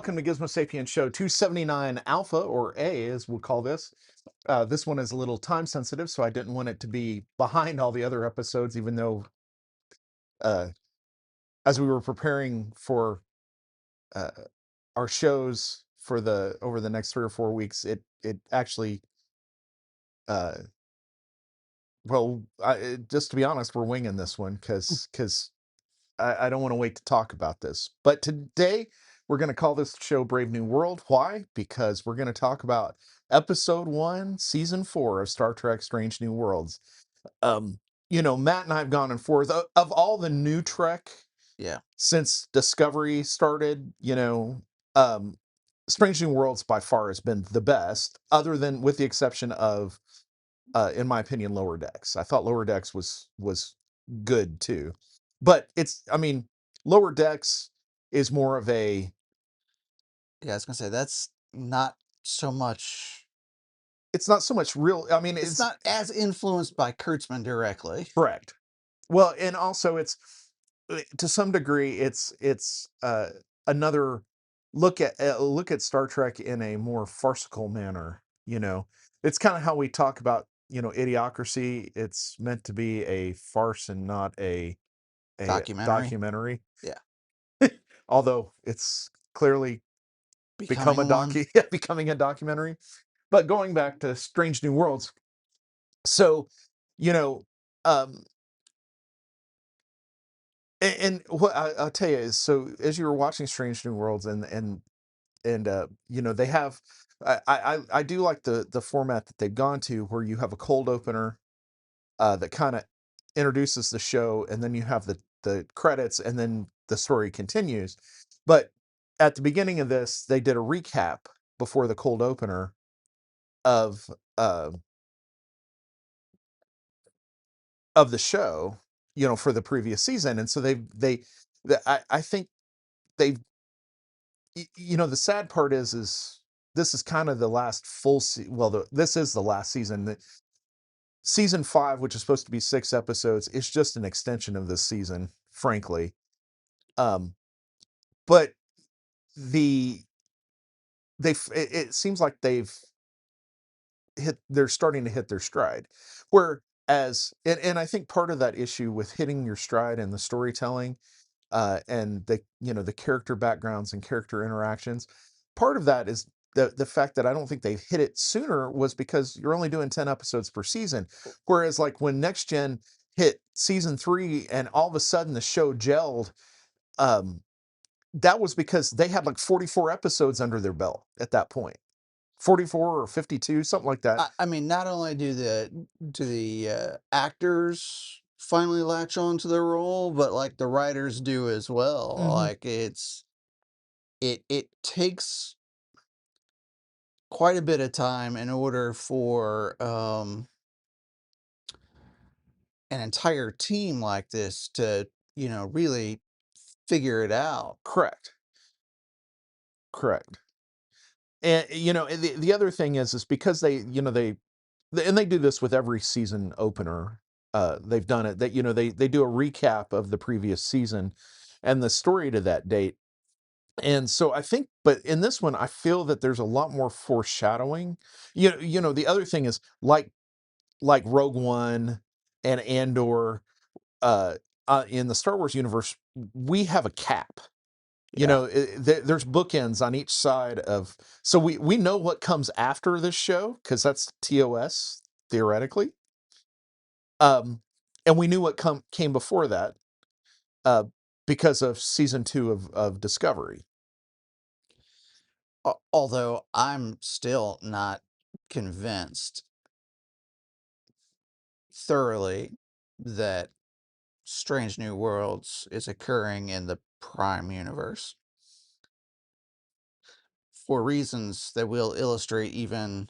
welcome to GizmoSapiens Show 279 Alpha, or A, as we'll call this. This one is a little time sensitive, so I didn't want it to be behind all the other episodes, even though uh, as we were preparing for uh, our shows for over the next 3 or 4 weeks, it actually, uh, just to be honest, we're winging this one because I don't want to wait to talk about this. But today we're going to call this show Brave New World. Why? Because we're going to talk about episode 1, season 4 of Star Trek Strange New Worlds. Um, Matt and I have gone and forth of all the new Trek Yeah. since Discovery started, um, Strange New Worlds by far has been the best, other than with the exception of, in my opinion, Lower Decks. I thought Lower Decks was good too, but Lower Decks is more of a. Yeah, I was gonna say that's not so much. It's not so much real. I mean, It's it's not as influenced by Kurtzman directly. correct. Well, and also it's to some degree it's another look at Star Trek in a more farcical manner. It's kind of how we talk about Idiocracy. It's meant to be a farce and not a Documentary. documentary. Yeah. Although it's clearly become a Becoming one. becoming a documentary. But going back to Strange New Worlds, so you know, um, and what I'll tell you is, so as you were watching Strange New Worlds, they have, I do like the format that they've gone to, where you have a cold opener that kind of introduces the show, and then you have the credits, and then the story continues. But at the beginning of this, they did a recap before the cold opener of uh, of the show, for the previous season, and so I think they've the sad part is this is kind of the last this is the last season. Season 5, which is supposed to be 6 episodes, is just an extension of this season, frankly. Um, but the it seems like they're starting to hit their stride. Whereas, and I think part of that issue with hitting your stride and the storytelling, and the character backgrounds and character interactions, part of that is the fact that I don't think they've hit it sooner, was because you're only doing 10 episodes per season. Whereas, like, when Next Gen hit season 3 and all of a sudden the show gelled, um, that was because they had like 44 episodes under their belt at that point. 44 or 52, something like that. I mean, not only do the actors finally latch on to their role, but like the writers do as well. Mhm. Like it takes quite a bit of time in order for an entire team like this to, really figure it out. Correct. Correct. And the other thing is because they do this with every season opener. They've done it that they do a recap of the previous season and the story to that date. And so I think, but in this one, I feel that there's a lot more foreshadowing. The other thing is, like Rogue One and Andor, uh, in the Star Wars universe, we have a cap. Yeah. There's bookends on each side of, so we know what comes after this show, because that's TOS, theoretically. And we knew what came before that, uh because of season 2 of Discovery. Although I'm still not convinced thoroughly that Strange New Worlds is occurring in the Prime universe for reasons that we'll illustrate even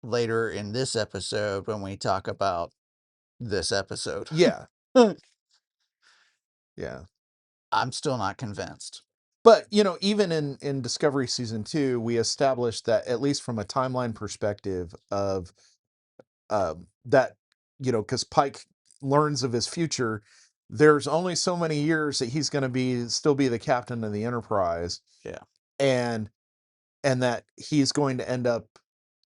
later in this episode when we talk about this episode. Yeah. Yeah. I'm still not convinced. But even in Discovery season 2, we established that, at least from a timeline perspective, that because Pike learns of his future, there's only so many years that he's going to be still be the captain of the Enterprise, Yeah. and that he's going to end up,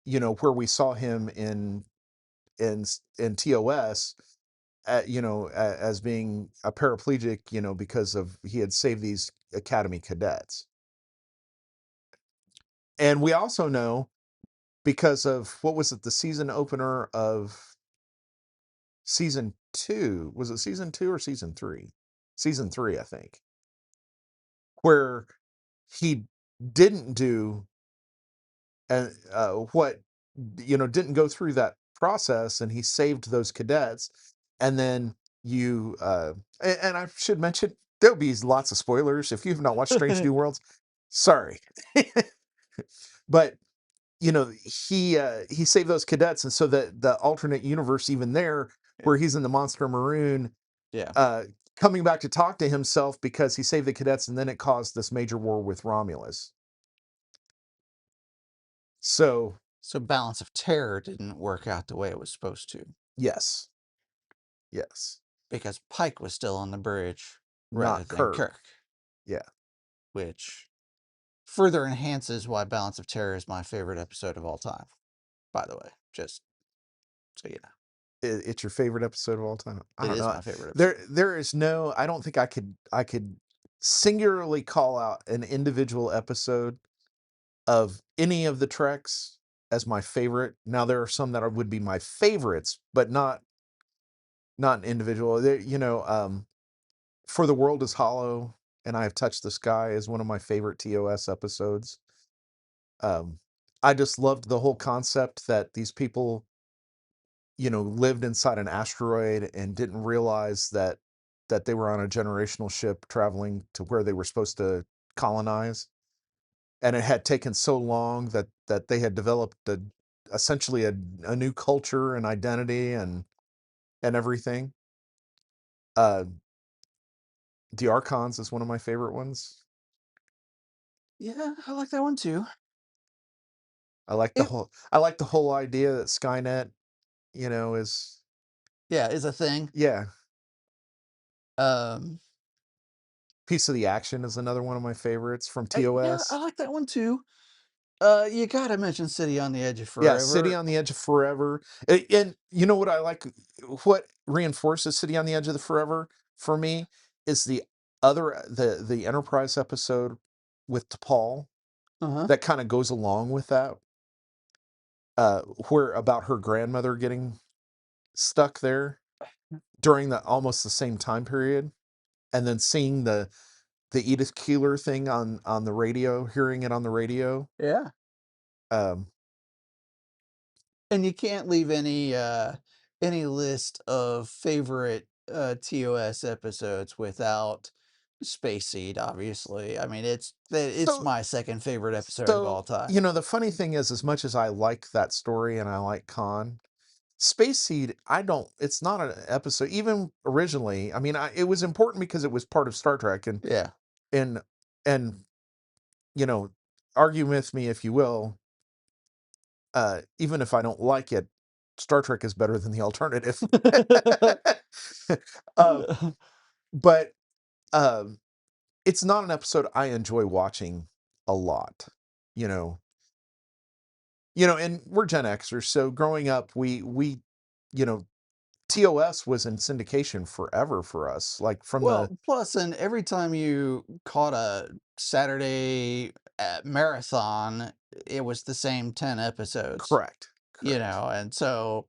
where we saw him in TOS, as being a paraplegic, because of he had saved these Academy cadets. And we also know, because of what was it, the season opener of season 2, was it season 2 or season 3? Season 3, I think, where he didn't do, and what didn't go through that process, and he saved those cadets. And then and I should mention, there'll be lots of spoilers if you've not watched Strange New Worlds. Sorry. But he saved those cadets, and so the alternate universe, even there, Yeah. where he's in the Monster Maroon, Yeah. uh coming back to talk to himself because he saved the cadets, and then it caused this major war with Romulus. So So Balance of Terror didn't work out the way it was supposed to yes, yes, because Pike was still on the bridge rather not than Kirk. Kirk, Yeah. which further enhances why Balance of Terror is my favorite episode of all time, by the way. Just so you know, It's your favorite episode of all time? I it don't is know. my favorite episode. There is no, I don't think I could singularly call out an individual episode of any of the Treks as my favorite. Now there are some that would be my favorites, but not an individual. For the World is Hollow and I Have Touched the Sky is one of my favorite TOS episodes. Um, I just loved the whole concept that these people, lived inside an asteroid and didn't realize that they were on a generational ship traveling to where they were supposed to colonize. And it had taken so long that they had developed essentially a new culture and identity and everything. Uh, the Archons is one of my favorite ones. Yeah, I like that one too. It I like the whole idea that Skynet, is, yeah is a thing. yeah. Um, Piece of the Action is another one of my favorites from yeah, I TOS. like that one too. You gotta mention City on the Edge of Yeah, City Forever. on the Edge of Forever. And you know what I like, what reinforces City on the Edge of the Forever for me is the Enterprise episode with T'Pol Uh huh. that kind of goes along with that, where about her grandmother getting stuck there during the almost the same time period, and then seeing the Edith Keeler thing on the radio, hearing it on the radio. Yeah. Um, And you can't leave any list of favorite TOS episodes without Space Seed, obviously. I mean, it's so my second favorite episode of all So, time. the funny thing is, as much as I like that story and I like Khan, Space Seed, I don't, it's not an episode, even originally. I mean, it was important because it was part of Star Trek, Yeah. and, and, you know, argue with me if you will, even if I don't like it, Star Trek is better than the alternative. uh, but, um, it's not an episode I enjoy watching a lot, you know, and we're Gen Xers, so growing up, we, you know, TOS was in syndication forever for us, like from the Well, plus, and every time you caught a Saturday marathon, it was the same 10 episodes, correct, you correct know, and so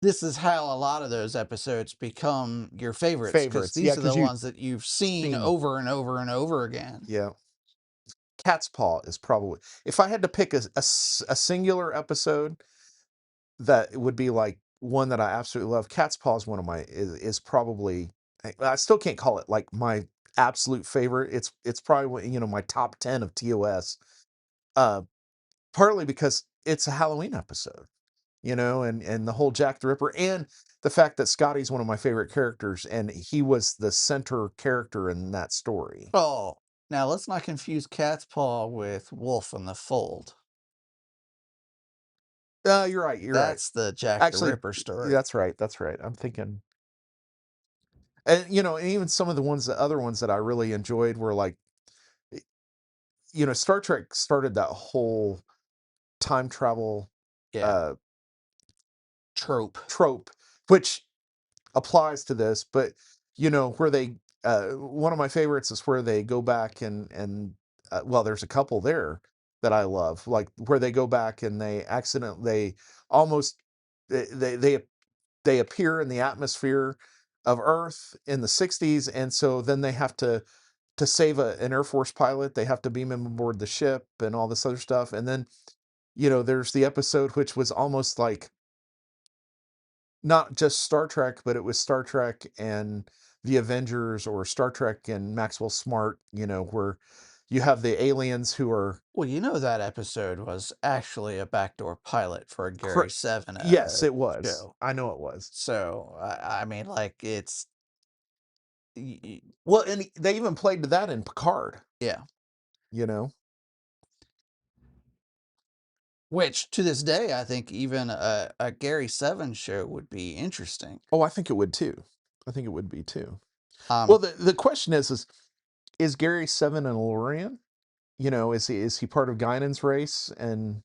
this is how a lot of those episodes become your favorites because favorites, yeah, these are the because you ones that you've seen seen, over and over and over again. yeah. Cat's Paw is probably, if I had to pick a singular episode that would be like one that I absolutely love. Cat's Paw is one of my is probably, I still can't call it like my absolute favorite. It's probably my top 10 of TOS. Uh, Partly because it's a Halloween episode, and the whole Jack the Ripper, and the fact that Scotty's one of my favorite characters, and he was the center character in that story. Oh, now let's not confuse Cat's Paw with Wolf in the Fold. You're right. You're right. That's the Jack the Actually, Ripper story. that's right. That's right. I'm thinking. And and even some of the other ones that I really enjoyed were like, y- Star Trek started that whole time travel Yeah. uh Trope. trope, which applies to this, but where they one of my favorites is where they go back and well, there's a couple there that I love, like where they go back and they almost they appear in the atmosphere of Earth in the 60s, and so then they have to save an Air Force pilot, they have to beam him aboard the ship and all this other stuff, and then there's the episode which was almost like not just Star Trek, but it was Star Trek and the Avengers or Star Trek and Maxwell Smart, where you have the aliens who are Well, you know that episode was actually a backdoor pilot for a Gary Seven yes, it was. show. I know it was. So I mean, like it's y- y- Well, and they even played to that in Picard, yeah. you know. Which to this day, I think even a Gary Seven show would be interesting. Oh, I think it would too. I think it would be too. Well, Um, the question is Gary Seven an Elorian? Is he part of Guinan's race? And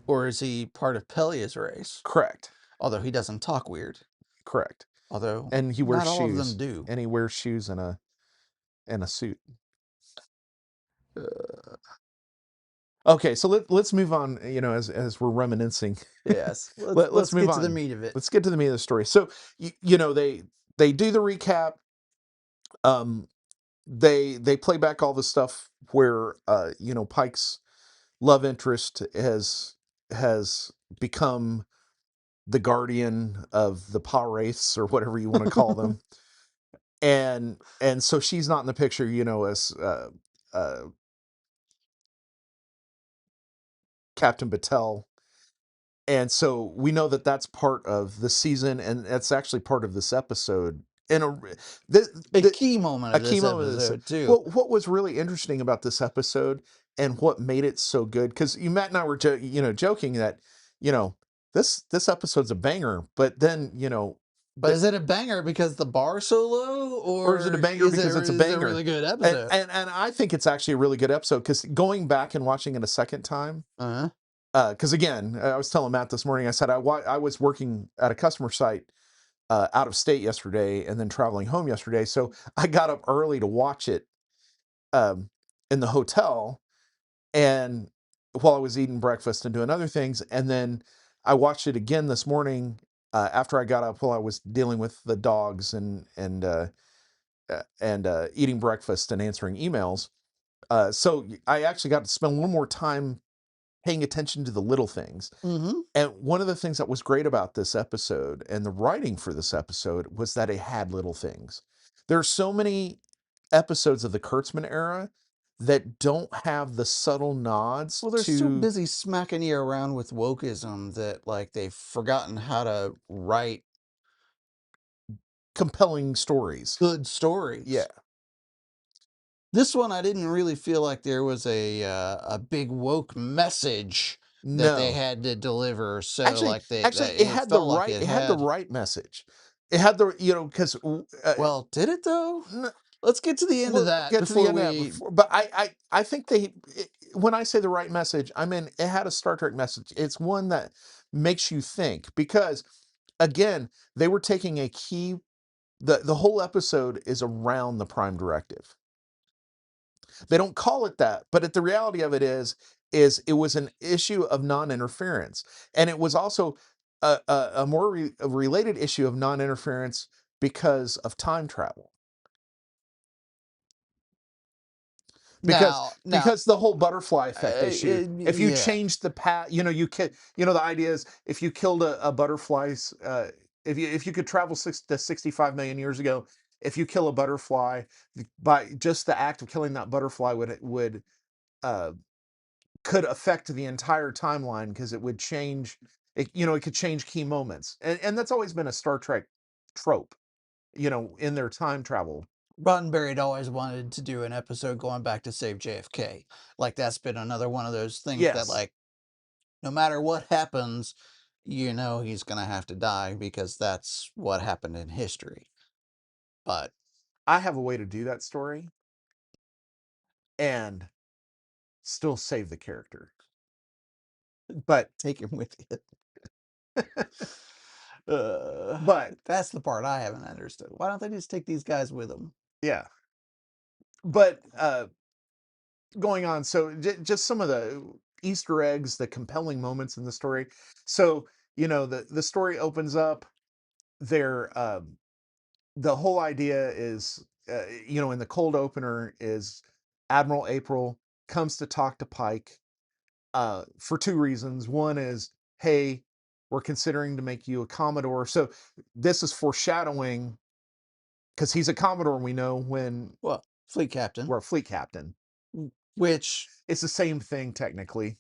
or is he part of Pelia's race? correct, Although he doesn't talk weird. correct. Although And he wears not all of them shoes, do. and he wears shoes and a suit. Uh, Okay, so let's move on. As we're reminiscing, yes. let's Let's move get to the on. meat of it. Let's get to the meat of the story. So they do the recap. Um, they play back all the stuff where Pike's love interest has become the guardian of the Pa Wraiths or whatever you want to call them, and so she's not in the picture. As uh, Captain Battelle. And so we know that that's part of the season, and that's actually part of this episode. And A the key moment a of key this moment of this. episode too. Well, what was really interesting about this episode and what made it so good, because you Matt and I were joking that you know this episode's a banger, but then But the, is it a banger because the bar so low, or is it a or banger because it's a is it a banger? really good And episode? and I think it's actually a really good episode because going back and watching it a second time, Uh-huh. because again, I was telling Matt this morning, I said I was working at a customer site out of state yesterday and then traveling home yesterday. So I got up early to watch it um, in the hotel and while I was eating breakfast and doing other things. And then I watched it again this morning after I got up while I was dealing with the dogs and eating breakfast and answering emails. So I actually got to spend a little more time paying attention to the little things. Mm-hmm. And one of the things that was great about this episode and the writing for this episode was that it had little things. There are so many episodes of the Kurtzman era that don't have the subtle nods Well, they're so to busy smacking you around with wokeism that like they've forgotten how to write compelling stories. good Yeah. stories. This one, I didn't really feel like there was a big woke message that they No. had to deliver. So Actually, like they actually that it it had the felt like right it it had the had. right message. It had the cuz Well, did it though? Let's get to the end of we'll that get to the before end of that we. before, but I think when I say the right message, I mean it had a Star Trek message. It's one that makes you think because again, they were taking a key the whole episode is around the Prime Directive. They don't call it that, but the reality of it is it was an issue of non-interference, and it was also a more a related issue of non-interference because of time travel. because Now, because the whole butterfly effect issue, if you yeah. change the path, you can, the idea is if you killed a butterfly's if you could travel 65 million years ago, if you kill a butterfly, by just the act of killing that butterfly would uh could affect the entire timeline because it would change it, it could change key moments, and that's always been a Star Trek trope, in their time travel. Roddenberry had always wanted to do an episode going back to save JFK. Like that's been another one of those things that Yes. like no matter what happens, you know he's gonna have to die because that's what happened in history. but I have a way to do that story and still save the character. But take him with you. Uh, but that's the part I haven't understood. Why don't they just take these guys with them? yeah. But going on, so just some of the Easter eggs, the compelling moments in the story. So, the story opens up there. The whole idea is, in the cold opener, is Admiral April comes to talk to Pike for two reasons. One is, hey, we're considering to make you a Commodore. So this is foreshadowing because he's a Commodore. We know when Well, fleet captain, we're a fleet captain. which It's the same thing technically,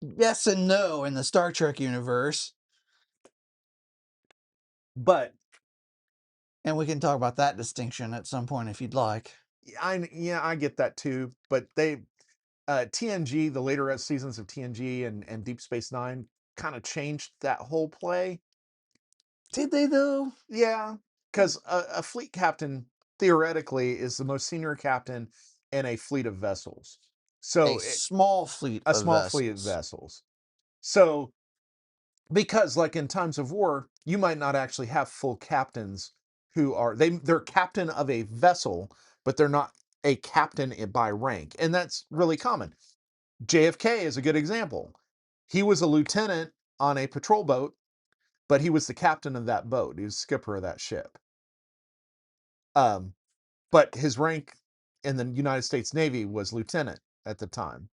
yes and no in the Star Trek universe, but and we can talk about that distinction at some point if you'd like. I get that too. But TNG, the later seasons of TNG and Deep Space Nine, kind of changed that whole play. Did they though? Yeah, because a fleet captain theoretically is the most senior captain in a fleet of vessels. A So small fleet a of small fleet of vessels. vessels. So because like in times of war, you might not actually have full captains who they're captain of a vessel, but they're not a captain by rank, and that's really common. JFK is a good example. He was a lieutenant on a patrol boat, but he was the captain of that boat. He was skipper of that ship. Um, but his rank in the United States Navy was lieutenant at the time.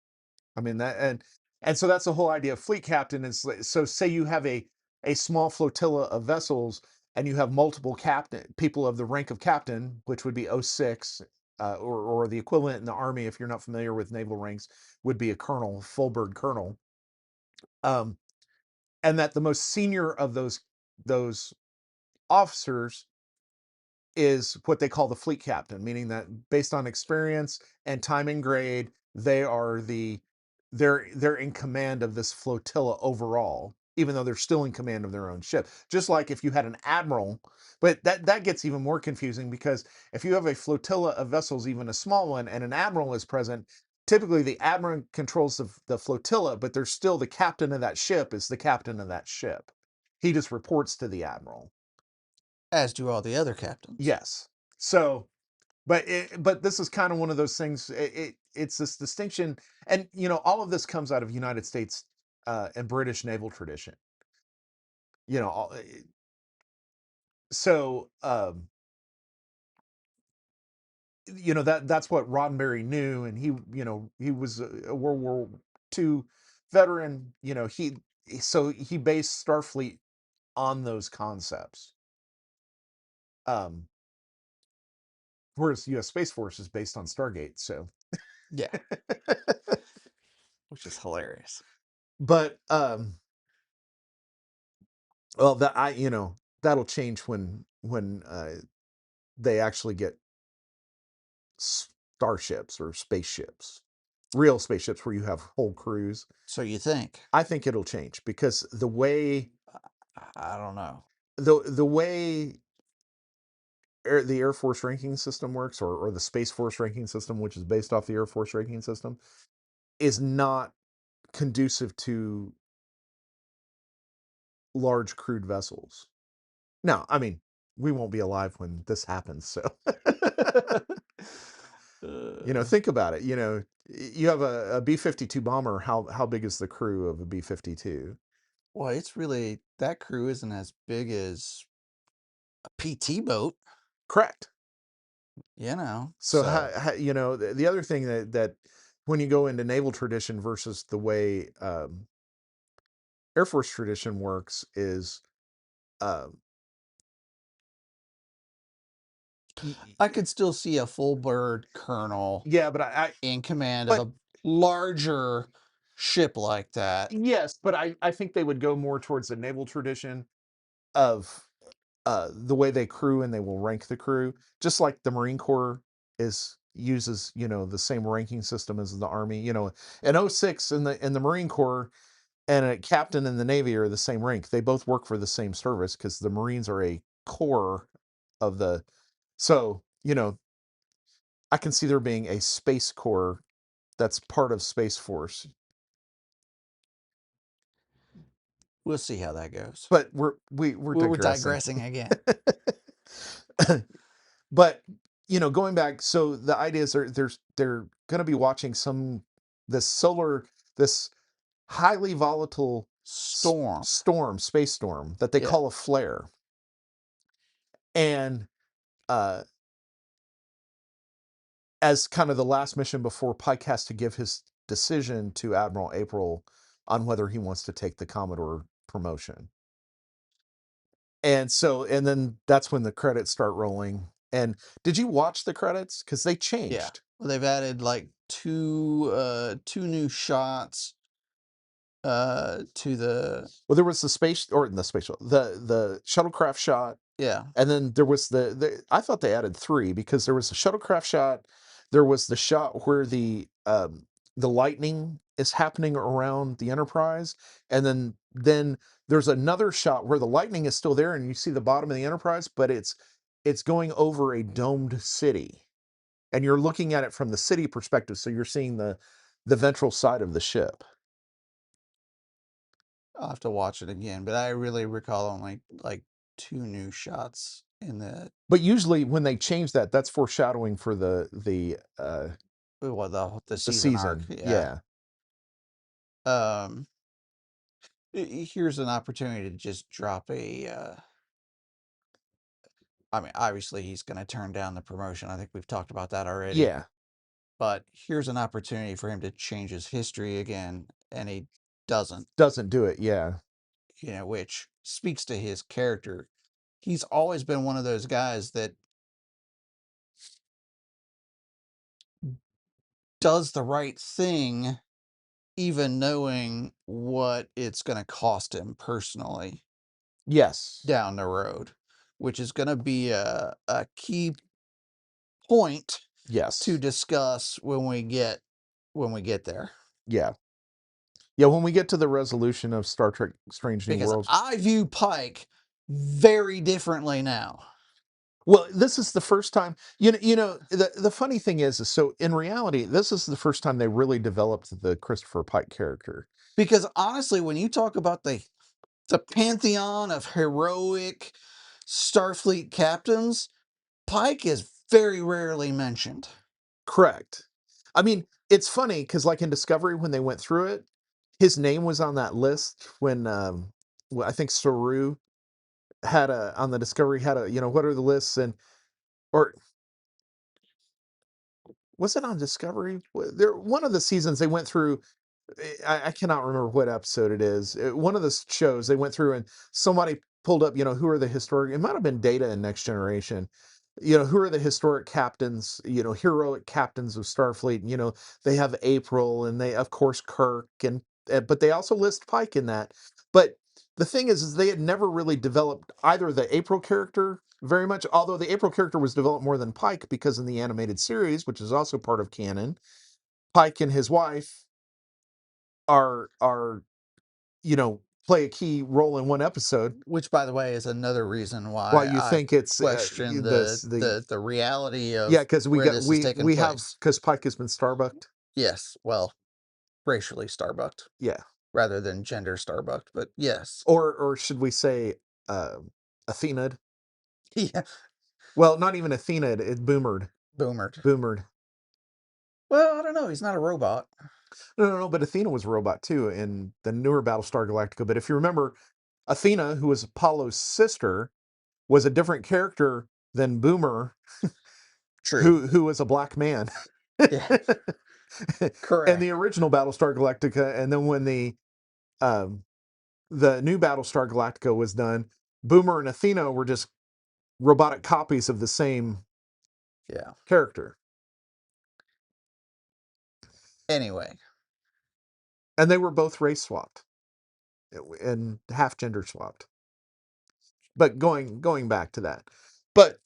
I mean that, and so that's the whole idea of fleet captain is so say you have a small flotilla of vessels and you have multiple captain people of the rank of captain, which would be O6, or the equivalent in the army if you're not familiar with naval ranks would be a colonel, full bird colonel. Um, and that the most senior of those officers is what they call the fleet captain, meaning that based on experience and time and grade, they're in command of this flotilla overall, even though they're still in command of their own ship. Just like if you had an admiral, but that gets even more confusing because if you have a flotilla of vessels, even a small one, and an admiral is present, typically the admiral controls the flotilla, but there's still the captain of that ship is the captain of that ship. He just reports to the admiral. As do all the other captains. Yes. So, but this is kind of one of those things. It's this distinction, and all of this comes out of United States and British naval tradition. You know, all- eh, so that's what Roddenberry knew, and he was a World War II veteran. So he based Starfleet on those concepts. Um, whereas U.S. Space Force is based on Stargate. So, Yeah, which is hilarious. but well, that'll change when they actually get starships or spaceships, real spaceships where you have whole crews. So you think? I think it'll change because I don't know. the way the Air Force ranking system works, or the Space Force ranking system, which is based off the Air Force ranking system, is not conducive to large crewed vessels. Now, I mean, we won't be alive when this happens, so Uh, think about it. You have a B-52 bomber. How big is the crew of a B-52? well, it's really that crew isn't as big as a PT boat, Correct. you know. So So the other thing that when you go into naval tradition versus the way Air Force tradition works is, um, I could still see a full bird colonel yeah, but I in command of but a larger ship like that. yes, but I think they would go more towards the naval tradition of the way they crew, and they will rank the crew, just like the Marine Corps uses the same ranking system as the Army. An O6 in the Marine Corps and a captain in the Navy are the same rank. They both work for the same service because the Marines are a core of the So, I can see there being a Space Corps that's part of Space Force. We'll see how that goes. But we're We're digressing. digressing again. But going back, so the idea is they're going to be watching this solar this highly volatile Storm. space storm that they Yeah. call a flare, and uh, as kind of the last mission before Pike has to give his decision to Admiral April on whether he wants to take the Commodore promotion. And then that's when the credits start rolling. And did you watch the credits? Because they Yeah. changed. Well, they've added like two new shots to the Well, there was the shuttlecraft shot, yeah. and then there was I thought they added three because there was the shuttlecraft shot, there was the shot where the lightning is happening around the Enterprise, and then there's another shot where the lightning is still there and you see the bottom of the Enterprise, but it's going over a domed city, and you're looking at it from the city perspective, so you're seeing the ventral side of the ship. I'll have to watch it again, but I really recall only like two new shots in But usually when they change that, that's foreshadowing for the the season arc. season. Yeah. Yeah. Um, here's an opportunity to just drop I mean, obviously he's going to turn down the promotion. I think we've talked about that already. Yeah. But here's an opportunity for him to change his history again, and he doesn't, Doesn't do it. Yeah. which speaks to his character. He's always been one of those guys that does the right thing, even knowing what it's going to cost him personally Yes. down the road, which is going to be a key point to Yes. discuss when we get there. Yeah. Yeah. When we get to the resolution of Star Trek Strange New Because Worlds. I view Pike very differently now. Well, this is the first time, the funny thing is so in reality, this is the first time they really developed the Christopher Pike character. Because honestly, when you talk about the pantheon of heroic Starfleet captains, Pike is very rarely mentioned. Correct. I mean, it's funny because, like in Discovery, when they went through it, his name was on that list when I think Saru had a on the Discovery had a what are the lists, and or was it on Discovery? There one of the seasons they went through. I cannot remember what episode it is. One of the shows they went through and somebody pulled up, who are the historic. It might have been Data in Next Generation. Who are the historic captains? Heroic captains of Starfleet. They have April and they, of course, Kirk and but they also list Pike in that. But the thing is they had never really developed either the April character very much. Although the April character was developed more than Pike because in the animated series, which is also part of canon, Pike and his wife are play a key role in one episode. Which, by the way, is another reason While why you I think it's question the reality yeah, of because where this is taking we have place. because Pike has been starbucked. Yes, well, racially starbucked Yeah, rather than gender starbucked, but yes. or should we say uh, Athena'd? Yeah, Well, not even Athena'd. It's boomered, boomered. boomered. Well, I don't know. He's not a robot. No, but Athena was a robot too in the newer Battlestar Galactica. But if you remember, Athena, who was Apollo's sister, was a different character than Boomer, True. who was a black man. Yeah, And the correct. original Battlestar Galactica, and then when um, the new Battlestar Galactica was done, Boomer and Athena were just robotic copies of the same Yeah. character, Anyway, and they were both race swapped and half gender swapped. But going back to that, but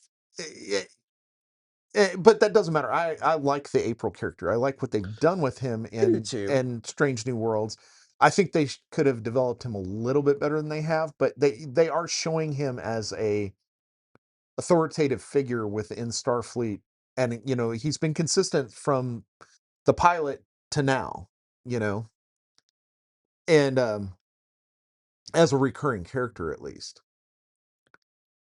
eh, but that doesn't matter. I like the April character. I like what they've done with him I do in too. Strange New Worlds. I think they could have developed him a little bit better than they have, but they are showing him as authoritative figure within Starfleet, and he's been consistent from the pilot to now, you know, and as a recurring character at least.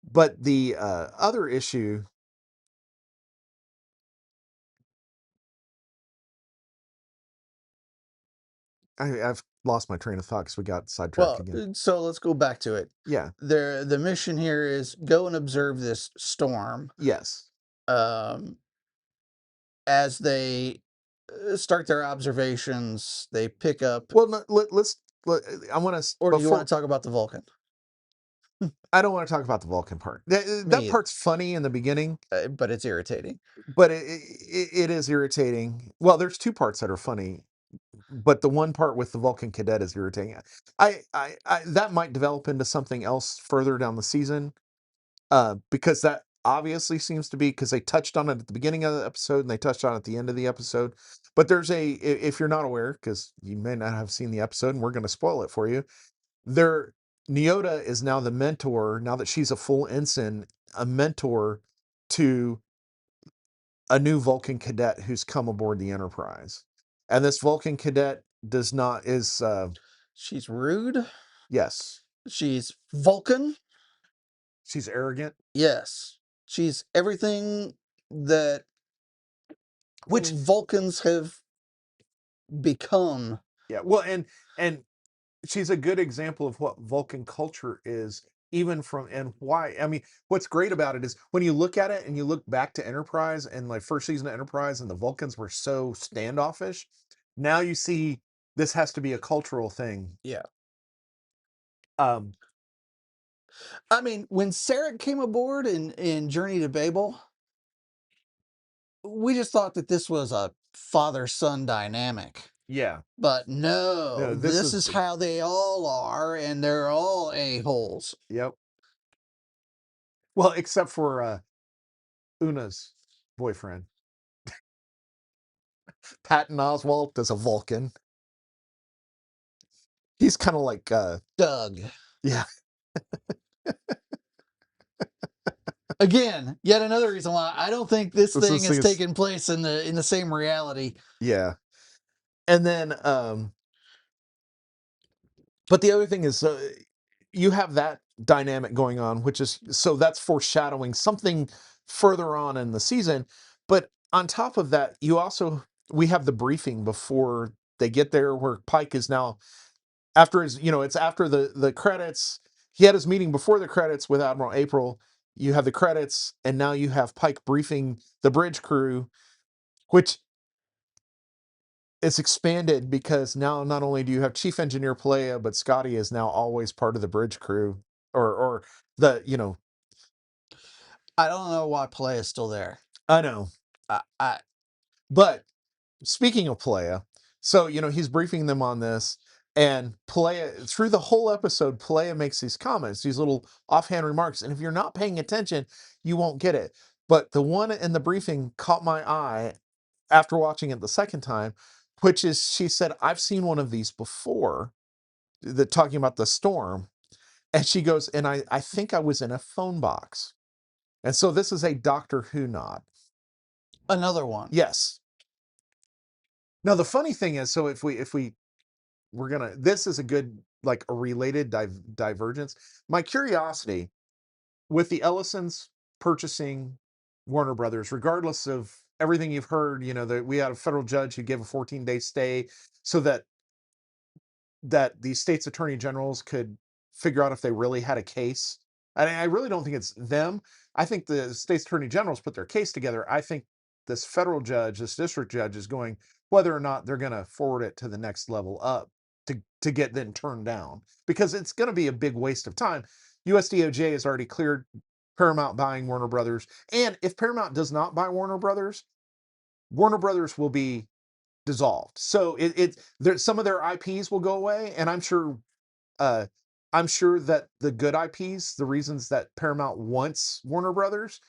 But the other issue, I've lost my train of thought because we got sidetracked Well, again. so let's go back to it. Yeah. The mission here is go and observe this storm. Yes. Um, as they start their observations, they pick up. Well, no, I want to Or do you want before. to talk about the Vulcan? I don't want to talk about the Vulcan part. That Me either, part's funny in the beginning, but it's irritating. but it is irritating. Well, there's two parts that are funny, but the one part with the Vulcan cadet is irritating. I that might develop into something else further down the season, because that obviously seems to be because they touched on it at the beginning of the episode and they touched on it at the end of the episode. But if you're not aware, because you may not have seen the episode, and we're going to spoil it for you, there Neota is now the mentor, now that she's a full ensign, a mentor to a new Vulcan cadet who's come aboard the Enterprise. And this Vulcan cadet does not is She's rude. yes, She's Vulcan. she's arrogant, Yes. She's everything that which Vulcans have become. yeah, well, and she's a good example of what Vulcan culture is, even from and why. I mean, what's great about it is when you look at it and you look back to Enterprise and like first season of Enterprise and the Vulcans were so standoffish. Now you see this has to be a cultural thing. Yeah. Um, I mean, when Sarek came aboard in Journey to Babel, we just thought that this was a father-son dynamic. yeah, But no, no, this this is is how they all are, and they're all a-holes. yep. Well, except for Una's boyfriend, Patton Oswalt as a Vulcan. He's kind of like Doug. yeah, Again, yet another reason why I don't think this this thing is is his, taking place in the same reality. yeah. And then but the other thing is, you have that dynamic going on, which is so that's foreshadowing something further on in the season. But on top of that, we have the briefing before they get there, where Pike is now after his, it's after the credits. He had his meeting before the credits with Admiral April. You have the credits, and now you have Pike briefing the bridge crew, which it's expanded because now not only do you have Chief Engineer Palea, but Scotty is now always part of the bridge crew, or the I don't know why play is still there. I know, I but speaking of Palea, so he's briefing them on this, and Palea through the whole episode, Palea makes these comments, these little offhand remarks, and if you're not paying attention, you won't get it. But the one in the briefing caught my eye after watching it the second time, which is she said, "I've seen one of these before." Talking about the storm. And she goes, and I think I was in a phone box. And so this is a Doctor Who nod. another one. Yes. Now the funny thing is, so if we're gonna, this is a good like a related divergence. My curiosity with the Ellisons purchasing Warner Brothers, regardless of everything you've heard, that we had a federal judge who gave a 14-day stay so that the state's attorney generals could figure out if they really had a case. And I really don't think it's them. I think the state's attorney generals put their case together. I think this federal judge, this district judge, is going whether or not they're going to forward it to the next level up to get then turned down, because it's going to be a big waste of time. USDOJ has already cleared Paramount buying Warner Brothers, and if Paramount does not buy Warner Brothers will be dissolved. So there, some of their IPs will go away, and uh, I'm sure that the good IPs, the reasons that Paramount wants Warner Brothers,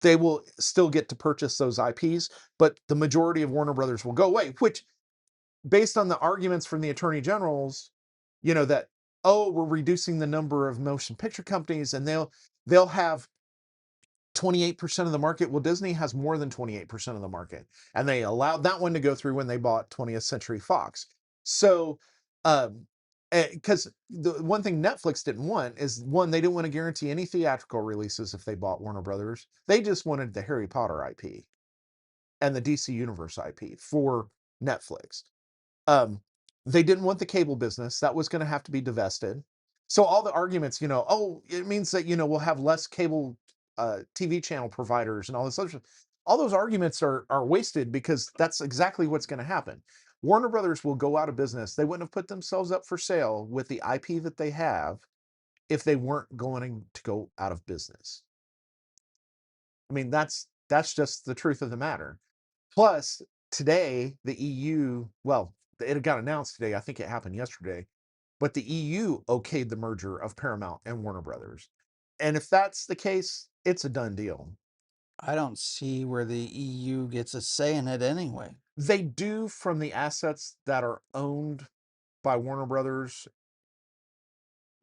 they will still get to purchase those IPs, but the majority of Warner Brothers will go away. Which, based on the arguments from the attorney generals, that we're reducing the number of motion picture companies, and they'll have 28% of the market. Well, Disney has more than 28% of the market, and they allowed that one to go through when they bought 20th Century Fox. So, because the one thing Netflix didn't want is, one, they didn't want to guarantee any theatrical releases if they bought Warner Brothers. They just wanted the Harry Potter IP and the DC Universe IP for Netflix. Um, they didn't want the cable business. That was going to have to be divested. So all the arguments, oh, it means that, we'll have less cable TV channel providers and all this other stuff. All those arguments are wasted, because that's exactly what's going to happen. Warner Brothers will go out of business. They wouldn't have put themselves up for sale with the IP that they have if they weren't going to go out of business. I mean, that's just the truth of the matter. Plus, today, the EU, well, it got announced today. I think it happened yesterday, but the EU okayed the merger of Paramount and Warner Brothers. And if that's the case, it's a done deal. I don't see where the EU gets a say in it anyway. They do, from the assets that are owned by Warner Brothers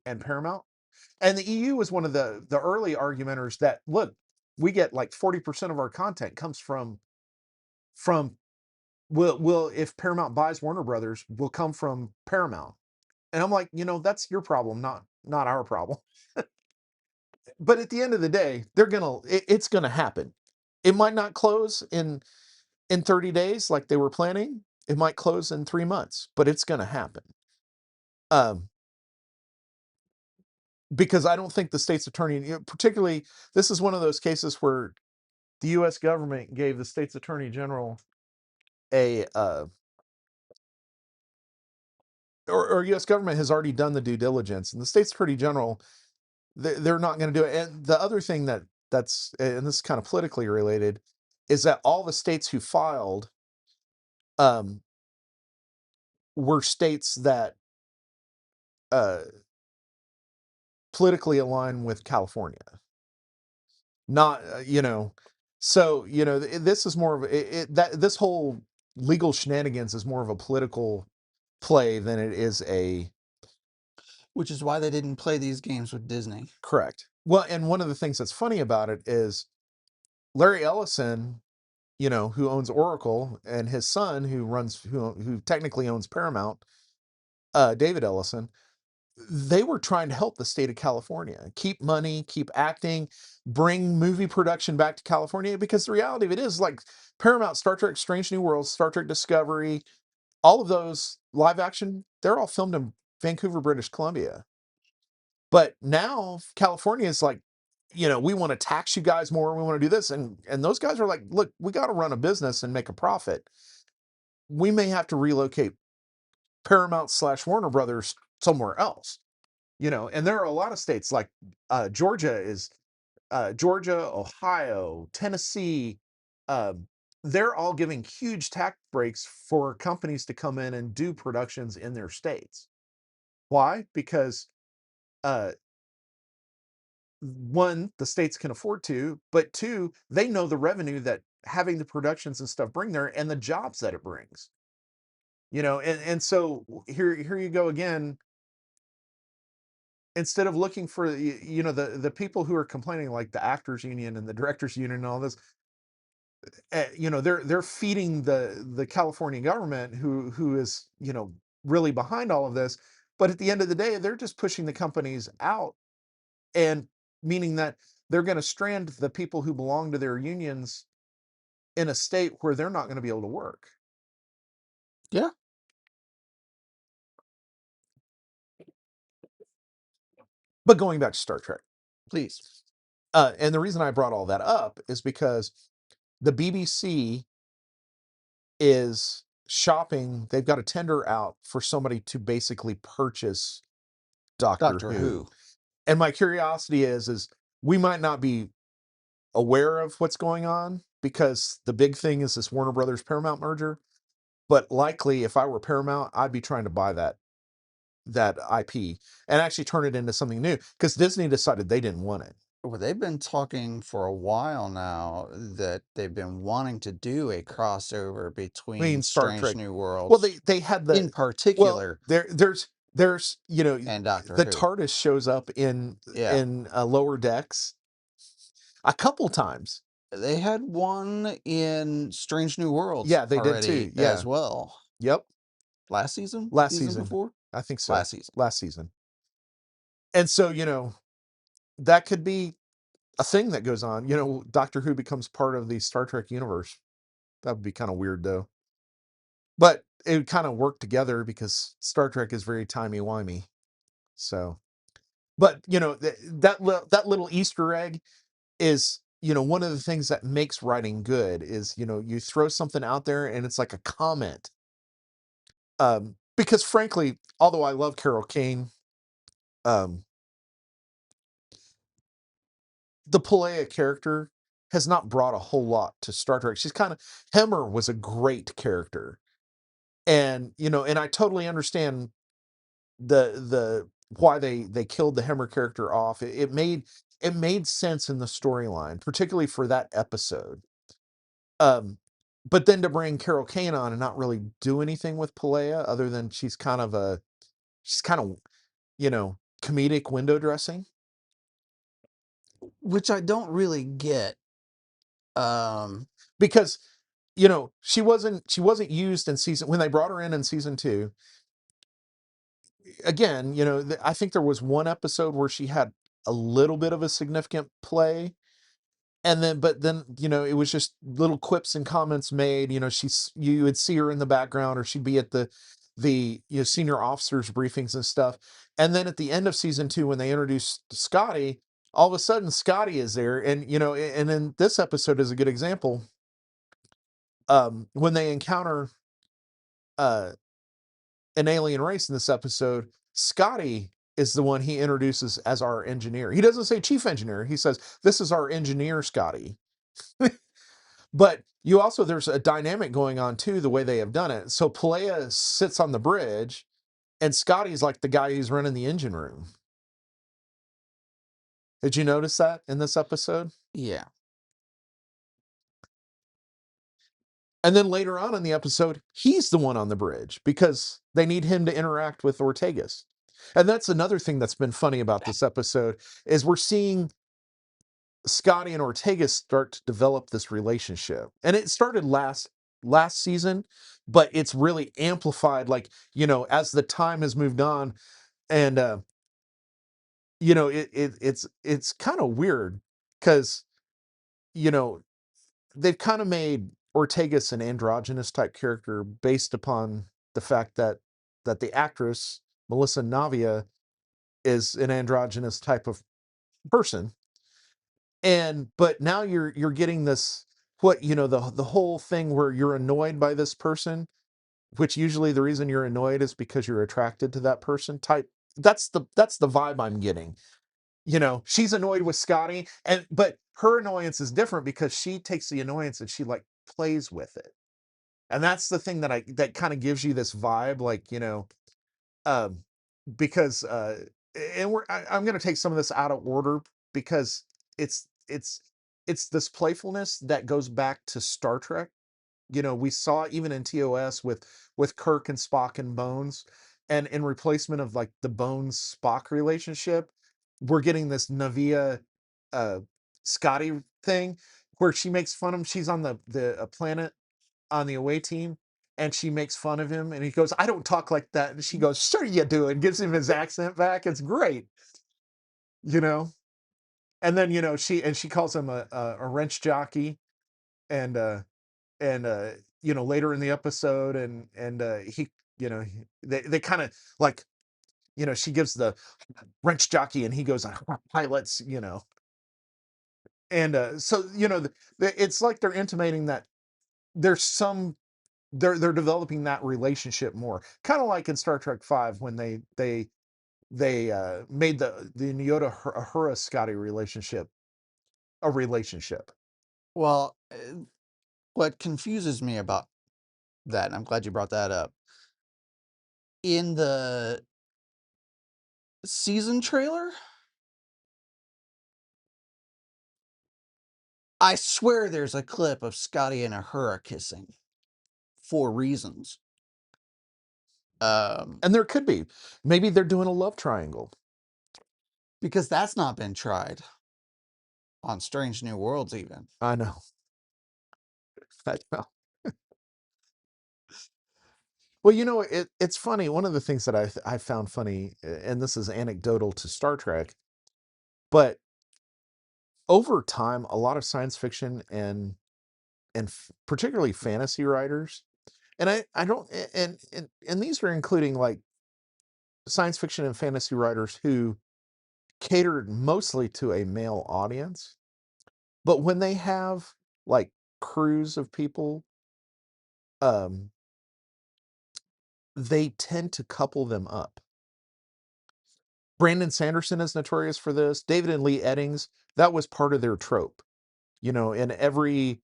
and Paramount. And the EU was one of the early argumenters that, look, we get like 40% of our content comes from will if Paramount buys Warner Brothers, will come from Paramount. And I'm like, that's your problem, not our problem. But at the end of the day, it's gonna happen. It might not close in 30 days like they were planning. It might close in 3 months, but it's gonna happen. Um, because I don't think the state's attorney, particularly, this is one of those cases where the U.S. government gave the state's attorney general a or U.S. government has already done the due diligence, and the state's attorney general, they're not going to do it. And the other thing that's, and this is kind of politically related, is that all the states who filed um, were states that uh, politically align with California. Not so this is more of that this whole legal shenanigans is more of a political play than it is a. Which is why they didn't play these games with Disney. Correct. Well, and one of the things that's funny about it is Larry Ellison, who owns Oracle, and his son, who technically owns Paramount, David Ellison, they were trying to help the state of California keep money, keep acting, bring movie production back to California, because the reality of it is, like, Paramount, Star Trek Strange New Worlds, Star Trek Discovery, all of those live action, they're all filmed in Vancouver, British Columbia. But now California is like, we want to tax you guys more. We want to do this. And those guys are like, look, we got to run a business and make a profit. We may have to relocate Paramount/Warner Brothers somewhere else, and there are a lot of states like Georgia, Ohio, Tennessee. They're all giving huge tax breaks for companies to come in and do productions in their states. Why? Because uh, one, the states can afford to, but two, they know the revenue that having the productions and stuff bring there, and the jobs that it brings. And so here you go again. Instead of looking for the people who are complaining, like the actors union and the directors union and all this, they're feeding the California government, who is really behind all of this. But at the end of the day, they're just pushing the companies out, and meaning that they're going to strand the people who belong to their unions in a state where they're not going to be able to work. Yeah. But going back to Star Trek, Please. and the reason I brought all that up is because the BBC is shopping. They've got a tender out for somebody to basically purchase Doctor Doctor Who. Who. And my curiosity is we might not be aware of what's going on, because the big thing is this Warner Brothers Paramount merger. But likely, if I were Paramount, I'd be trying to buy that IP and actually turn it into something new, because Disney decided they didn't want it. Well, they've been talking for a while now that they've been wanting to do a crossover I mean, between Star Strange Trek. New Well, Worlds, they had in well, particular, there's and Doctor the Who. TARDIS shows up in Yeah. Lower Decks. a couple times. They had one in Strange New Worlds Yeah, they did too. already as Yeah. well. Yep. Last season? Last Season season. before? I think so. Last season. Last season. And so, that could be a thing that goes on. Doctor Who becomes part of the Star Trek universe. That would be kind of weird though. But it would kind of work together because Star Trek is very timey-wimey. So, but that little Easter egg is, one of the things that makes writing good is, you throw something out there and it's like a comment. Because frankly, although I love Carol Kane, um, the Peleia character has not brought a whole lot to Star Trek. Hemmer was a great character. And, and I totally understand the why they killed the Hemmer character off. It made sense in the storyline, particularly for that episode. Um, but then to bring Carol Kane on and not really do anything with Peleia other than she's kind of comedic window dressing. Which I don't really get. Um, Because she wasn't used in season when they brought her in season 2. Again, I think there was one episode where she had a little bit of a significant play, and then but then it was just little quips and comments made. You would see her in the background, or she'd be at the senior officers briefings and stuff. And then at the end of season 2, when they introduced Scotty, all of a sudden Scotty is there. And and then this episode is a good example. When they encounter uh an alien race in this episode, Scotty is the one he introduces as our engineer. He doesn't say chief engineer. He says, "This is our engineer, Scotty." But there's a dynamic going on too, the way they have done it. So Peleia sits on the bridge, and Scotty's like the guy who's running the engine room. Did you notice that in this episode? yeah. And then later on in the episode, he's the one on the bridge because they need him to interact with Ortegas. And that's another thing that's been funny about this episode is we're seeing Scotty and Ortega start to develop this relationship. And it started last season, but it's really amplified like, as the time has moved on. And it's kind of weird because, you know, they've kind of made Ortegas an androgynous type character based upon the fact that the actress Melissa Navia is an androgynous type of person. And but now you're getting this, what, the whole thing where you're annoyed by this person, which usually the reason you're annoyed is because you're attracted to that person type. That's the vibe I'm getting. She's annoyed with Scotty, but her annoyance is different because she takes the annoyance and she like plays with it. And that's the thing that kind of gives you this vibe, like, um, because and I'm going to take some of this out of order because it's it's it's this playfulness that goes back to Star Trek. We saw it even in TOS with Kirk and Spock and Bones, and in replacement of like the Bones Spock relationship, we're getting this Navia uh Scotty thing where she makes fun of him. She's on the planet on the away team, and she makes fun of him, and he goes, "I don't talk like that," and she goes, "Sure you do," and gives him his accent back. It's great, you know. And then she calls him a wrench jockey, and and later in the episode, and he they kind of like, she gives the wrench jockey, and he goes, pilots, and so it's like they're intimating that there's some they're developing that relationship more, kind of like in Star Trek 5 when they made the Nyota Uhura Scotty relationship a relationship. Well, what confuses me about that, and I'm glad you brought that up, in the season trailer, I swear there's a clip of Scotty and Uhura kissing for reasons. Um, And there could be, maybe they're doing a love triangle. because that's not been tried on Strange New Worlds even. I know. I know. Well, it's funny. One of the things that I found funny, and this is anecdotal to Star Trek, but over time, a lot of science fiction and particularly fantasy writers, and I don't, and these are including like science fiction and fantasy writers who catered mostly to a male audience, but when they have like crews of people, um, they tend to couple them up. Brandon Sanderson is notorious for this. David and Lee Eddings, that was part of their trope. In every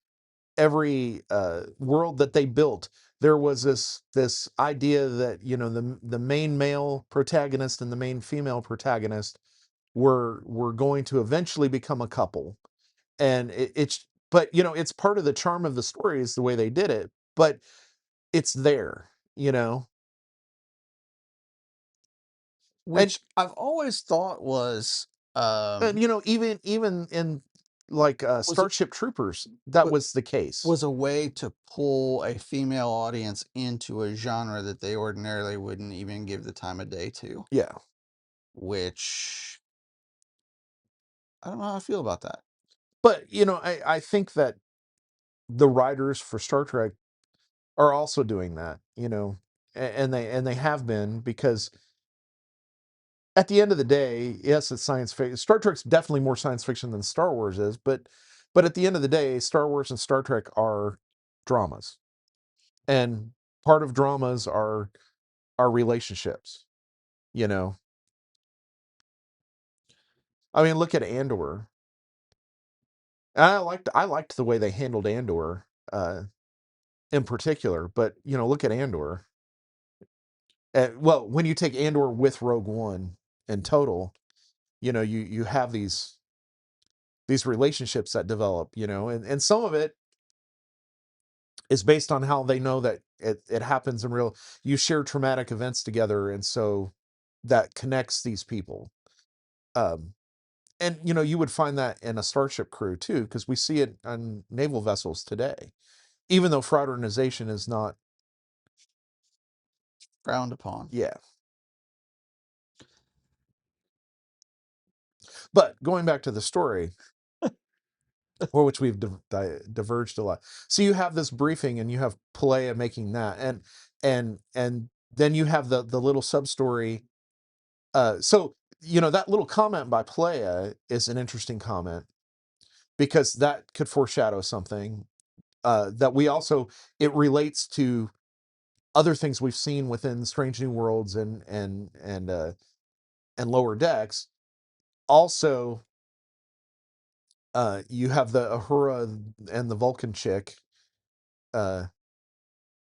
world that they built, there was this idea that the main male protagonist and the main female protagonist were going to eventually become a couple, and it's but it's part of the charm of the story is the way they did it, but it's there, and Which I've always thought and even in like was a Starship Troopers, that wa was the case. was a way to pull a female audience into a genre that they ordinarily wouldn't even give the time of day to, Yeah, which I don't know how I feel about that. but I think that the writers for Star Trek are also doing that, and they have been, because at the end of the day, yes, it's science fiction. Star Trek's definitely more science fiction than Star Wars is, but at the end of the day, Star Wars and Star Trek are dramas, and part of dramas are relationships. You know, I mean, look at Andor. I liked the way they handled Andor, in particular, but look at Andor. Well, when you take Andor with Rogue One in total, you have these relationships that develop, and some of it is based on how they know that it happens in real. You share traumatic events together, and so that connects these people. Um, and you would find that in a starship crew too, because we see it on naval vessels today, even though fraternization is not. Frowned upon. Yeah, but going back to the story, for which we've diverged a lot. So you have this briefing, and you have Pelea making that, and then you have the little sub story. So that little comment by Pelea is an interesting comment, because that could foreshadow something, that we also it relates to other things we've seen within Strange New Worlds and Lower Decks. Also, you have the Ahura and the Vulcan chick uh,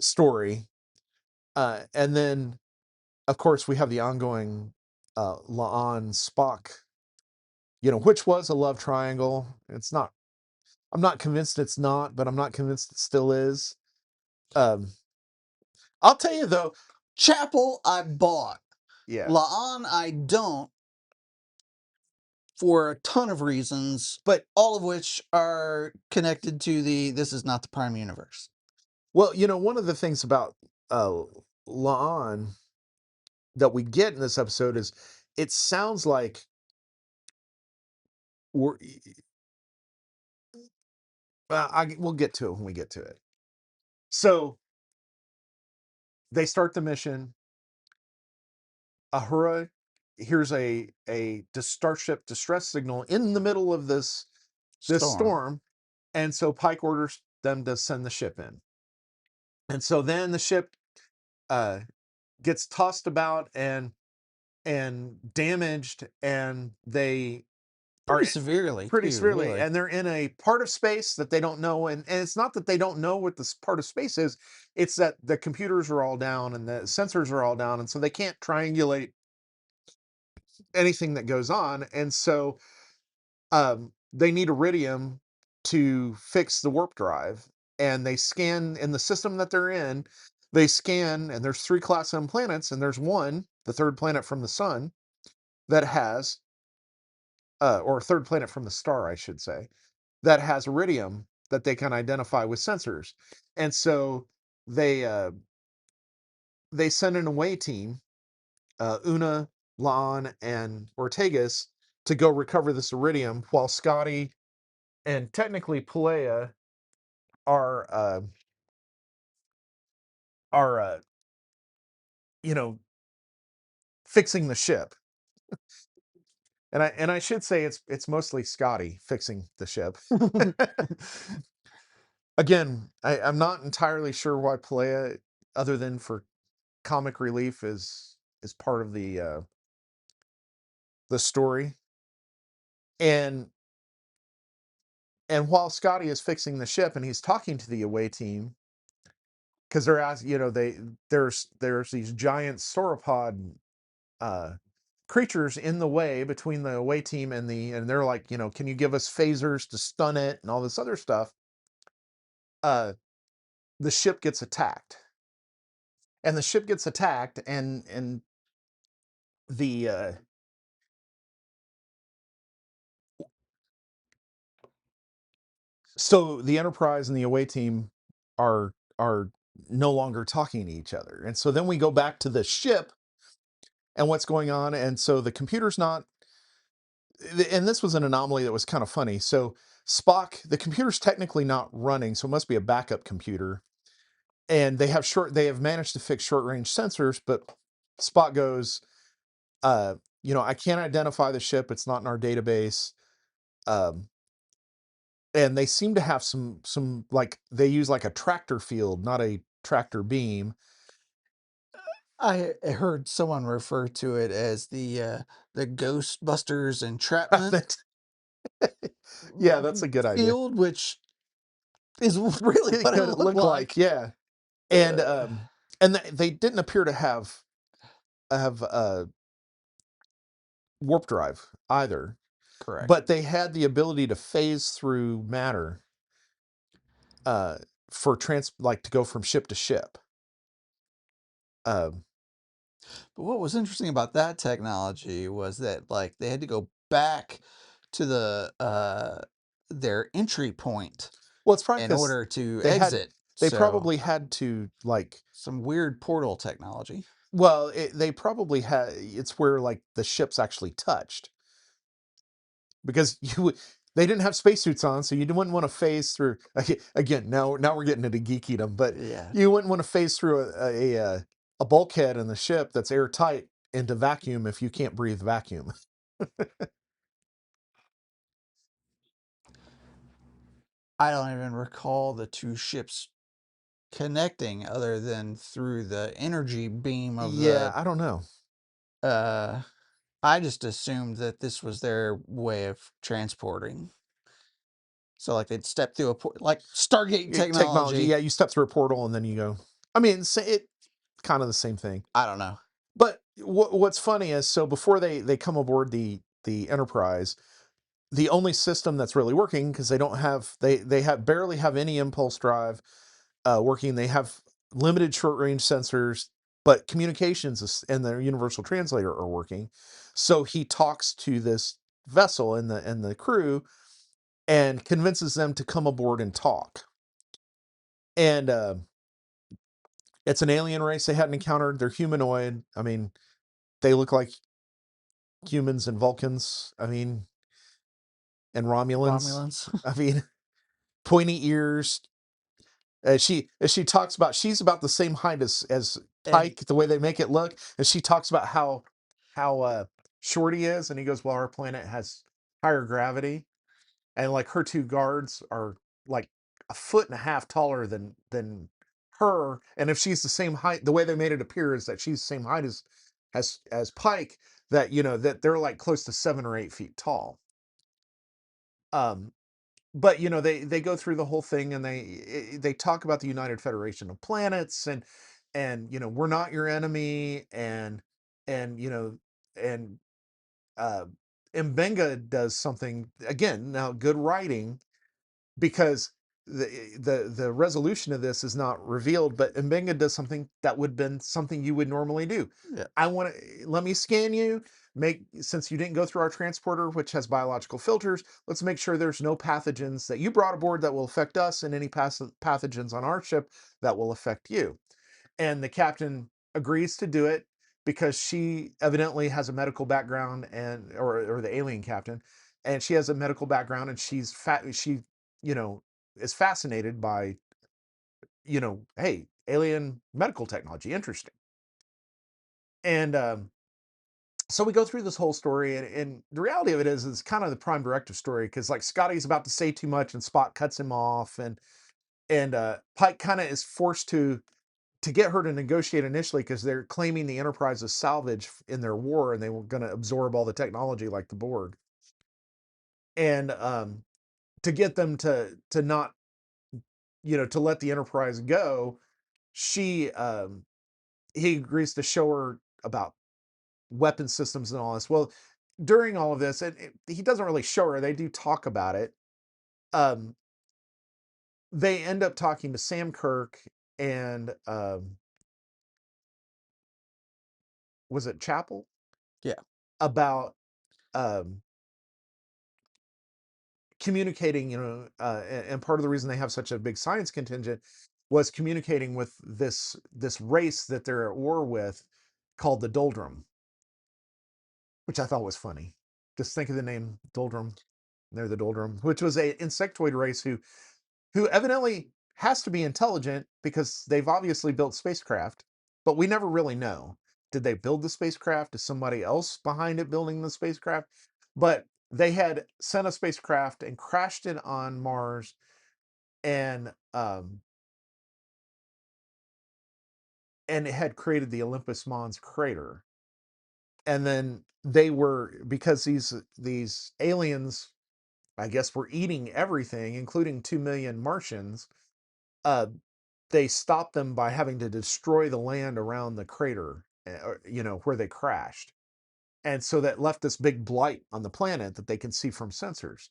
story, and then of course we have the ongoing La'an Spock, which was a love triangle. It's not. I'm not convinced it's not, but I'm not convinced it still is. Um, I'll tell you though, Chapel I bought. yeah, La'an I don't, for a ton of reasons, but all of which are connected to the this is not the prime universe. well, one of the things about uh, La'an that we get in this episode is it sounds like we're. We'll get to it when we get to it. So they start the mission. Ahura hears a starship distress signal in the middle of this Storm. storm, and so Pike orders them to send the ship in. And so then the ship uh, gets tossed about and damaged, and they are Pretty severely, pretty too, severely, really. and they're in a part of space that they don't know, and it's not that they don't know what this part of space is, it's that the computers are all down and the sensors are all down, and so they can't triangulate anything that goes on, and so they need iridium to fix the warp drive, and they scan in the system that they're in. They scan, and there's 3 Class M planets, and there's one, the third planet from the sun, that has or third planet from the star, I should say, that has iridium that they can identify with sensors. And so they uh, they send an away team, Una, Lon, and Ortegas, to go recover this iridium, while Scotty and technically Pelea are are you know fixing the ship. And I should say it's mostly Scotty fixing the ship. Again, I'm not entirely sure why Pelea, other than for comic relief, is part of the story. And and while Scotty is fixing the ship and he's talking to the away team, because they're asking, there's these giant sauropod uh, creatures in the way between the away team and they're like, can you give us phasers to stun it and all this other stuff? Uh, the ship gets attacked, and the ship gets attacked, and the so the Enterprise and the away team are no longer talking to each other, and so then we go back to the ship and what's going on, and so the computer's not. And this was an anomaly that was kind of funny. So Spock, the computer's technically not running, so it must be a backup computer. And they have managed to fix short range sensors, but Spock goes, I can't identify the ship. It's not in our database. Um, and they seem to have some like they use like a tractor field, not a tractor beam. I heard someone refer to it as the Ghostbusters entrapment That yeah, that's a good idea. field, which is really what it Could it looked look like? like. Yeah. And Uh, um and they didn't appear to have warp drive either, Correct. but they had the ability to phase through matter, uh, for like to go from ship to ship. Um, But what was interesting about that technology was that like they had to go back to their entry point well, it's probably in because order to they had exit. they So probably had to like some weird portal technology. well, they probably had it's where like the ships actually touched because they didn't have spacesuits on, so you wouldn't want to phase through. Again, now we're getting into geekydom, but Yeah. you wouldn't want to phase through a bulkhead in the ship that's airtight into vacuum if you can't breathe vacuum. I don't even recall the two ships connecting other than through the energy beam of Yeah, the I don't know. uh I just assumed that this was their way of transporting. So like they'd step through a port like Stargate Technology, technology. yeah, you step through a portal and then you go. I mean, it kind of the same thing. I don't know. But what's funny is so before they come aboard the Enterprise, the only system that's really working because they have barely have any impulse drive working. They have limited short range sensors, but and the universal translator are working. So he talks to this vessel and the crew and convinces them to come aboard and talk. And it's an alien race they hadn't encountered. They're humanoid. I mean, they look like humans and Vulcans. I mean, and Romulans. Romulans. I mean, pointy ears. She talks about she's about the same height as And Pike, the way they make it look, and she talks about how short he is, and he goes, "Well, our planet has higher gravity," and like her two guards are like a foot and a half taller than her, and if she's the same height, the way they made it appear is that she's the same height as Pike, that that they're like close to 7 or 8 feet tall. Um, but they go through the whole thing and they talk about the United Federation of Planets and we're not your enemy and and uh Mbenga does something again, now good writing, because the resolution of this is not revealed, but Mbenga does something that would have been something you would normally do. yeah, I want to let me scan you. make since you didn't go through our transporter, which has biological filters, let's make sure there's no pathogens that you brought aboard that will affect us, and any pathogens on our ship that will affect you. And the captain agrees to do it because she evidently has a medical background, and or the alien captain, and she has a medical background, and she you know is fascinated by hey, alien medical technology, interesting. And so we go through this whole story, and the reality of it is it's kind of the prime directive story, because like Scotty's about to say too much and Spock cuts him off, and Pike kind of is forced to get her to negotiate initially, because they're claiming the Enterprise is salvage in their war, and they were going to absorb all the technology like the Borg. And to get them to not, to let the Enterprise go, she he agrees to show her about weapon systems and all this. Well, during all of this, and he doesn't really show her, they do talk about it. Um, they end up talking to Sam Kirk and was it Chapel, Yeah. about um, communicating, and part of the reason they have such a big science contingent was communicating with this race that they're at war with, called the Doldrum, which I thought was funny. Just think of the name Doldrum. They're the Doldrum, which was a insectoid race who evidently has to be intelligent, because they've obviously built spacecraft, but we never really know. Did they build the spacecraft? Is somebody else behind it building the spacecraft? But they had sent a spacecraft and crashed it on Mars, and and it had created the Olympus Mons crater. And then they were, because these aliens, I guess, were eating everything, including 2 million Martians. uh, they stopped them by having to destroy the land around the crater, where they crashed. And so that left this big blight on the planet that they can see from sensors.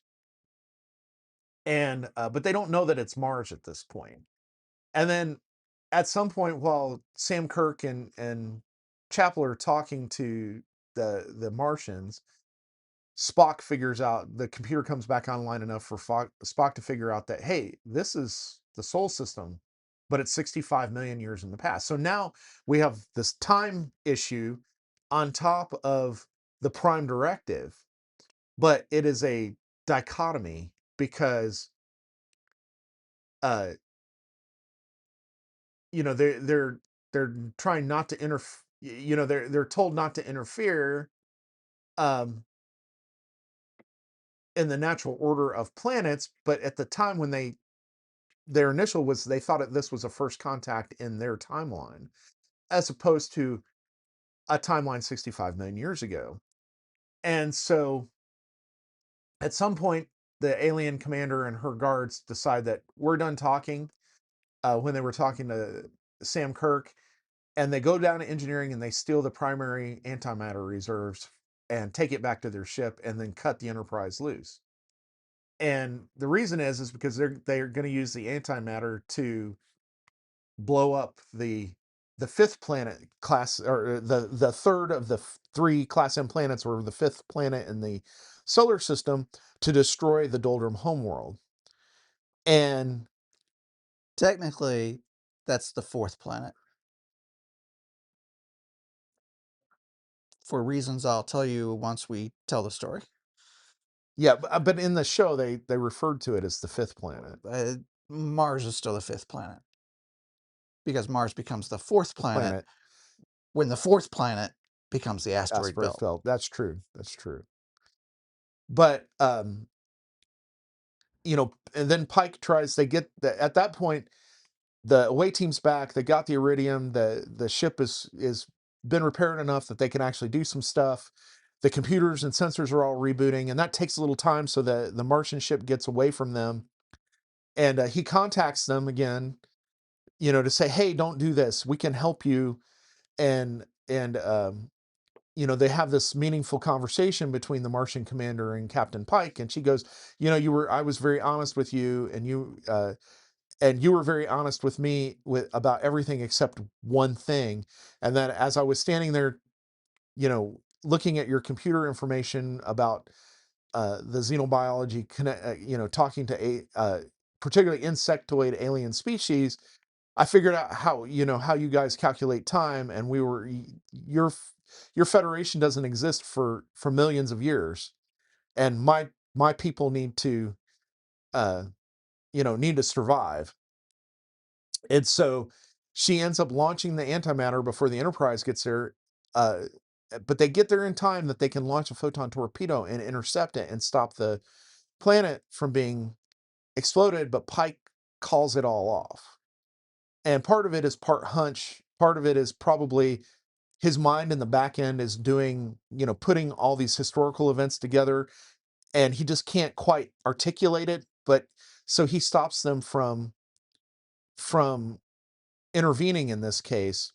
And but they don't know that it's Mars at this point. And then at some point, while Sam Kirk and Chapel are talking to the Martians, Spock figures out, the computer comes back online enough for Spock to figure out that, hey, this is the Sol system, but it's 65 million years in the past. So now we have this time issue on top of the prime directive, but it is a dichotomy, because uh they're trying not to interfere. They're told not to interfere um in the natural order of planets, but at the time when their initial was, they thought this was a first contact in their timeline, as opposed to a timeline 65 million years ago. And so at some point, the alien commander and her guards decide that we're done talking, when they were talking to Sam Kirk, and they go down to engineering and they steal the primary antimatter reserves and take it back to their ship, and then cut the Enterprise loose. And the reason is because they're going to use the antimatter to blow up the fifth planet class, or the third of the three class M planets, or the fifth planet in the solar system, to destroy the Doldrum homeworld. And Technically, that's the fourth planet. For reasons I'll tell you once we tell the story. yeah, but in the show they referred to it as the fifth planet. Mars is still the fifth planet, because Mars becomes the fourth planet Planet when the fourth planet becomes the asteroid asteroid belt. belt. That's true. That's true. But and then Pike tries. They get at that point, the away team's back. They got the iridium. The ship is been repaired enough that they can actually do some stuff. The computers and sensors are all rebooting, and that takes a little time. So the Martian ship gets away from them, and he contacts them again, to say, "Hey, don't do this. We can help you." And they have this meaningful conversation between the Martian commander and Captain Pike, and she goes, I was very honest with you, and you were very honest with me about everything except one thing. And that as I was standing there, looking at your computer information about the xenobiology, talking to particularly insectoid alien species, I figured out how you guys calculate time, and your your federation doesn't exist for millions of years, and my people uh, need to survive. And so she ends up launching the antimatter before the Enterprise gets there. Uh, but they get there in time that they can launch a photon torpedo and intercept it and stop the planet from being exploded. But Pike calls it all off. And part of it is part hunch. Part of it is probably his mind in the back end is doing, putting all these historical events together, and he just can't quite articulate it. But so he stops them from intervening in this case,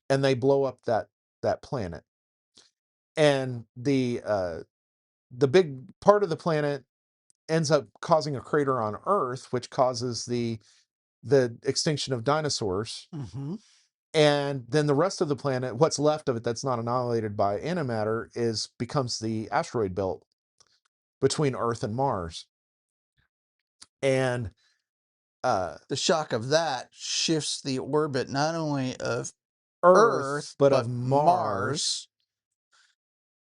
and they blow up that planet. And the big part of the planet ends up causing a crater on Earth, which causes the extinction of dinosaurs. Mm-hmm. And then the rest of the planet, what's left of it that's not annihilated by antimatter, becomes the asteroid belt between Earth and Mars. And The shock of that shifts the orbit not only of Earth, Earth, but of but Mars. Mars,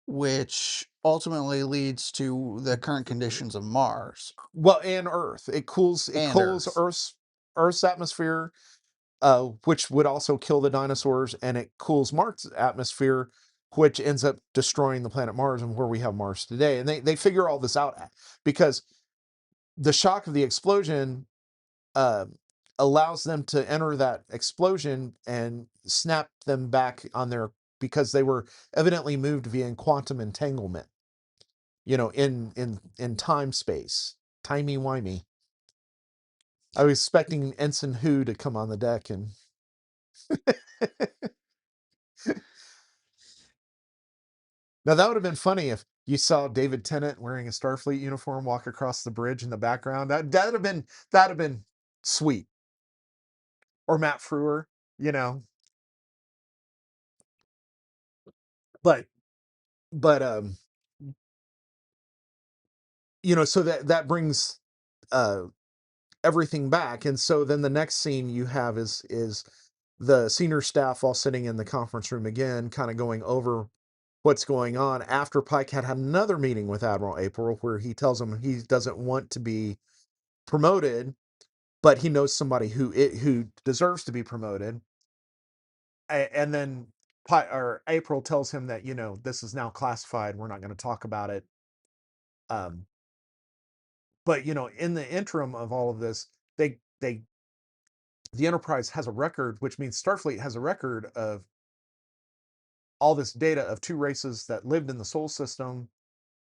which ultimately leads to the current conditions of Mars Well, and Earth. It and cools Earth. Earth's atmosphere, which would also kill the dinosaurs, and it cools Mars' atmosphere, which ends up destroying the planet Mars and where we have Mars today. And they figure all this out because the shock of the explosion uh, allows them to enter that explosion and snap them back on their, because they were evidently moved via quantum entanglement, in time space, timey wimey. I was expecting Ensign Who to come on the deck and now that would have been funny if you saw David Tennant wearing a Starfleet uniform walk across the bridge in the background. That'd have been sweet. Or Matt Frewer, you know. But but so that brings uh everything back. And so then the next scene you have is the senior staff all sitting in the conference room again, kind of going over what's going on after Pike had another meeting with Admiral April where he tells him he doesn't want to be promoted, but he knows somebody who deserves to be promoted. And then April tells him that this is now classified. We're not going to talk about it. Um, but in the interim of all of this, they the Enterprise has a record, which means Starfleet has a record of all this data of two races that lived in the Sol system,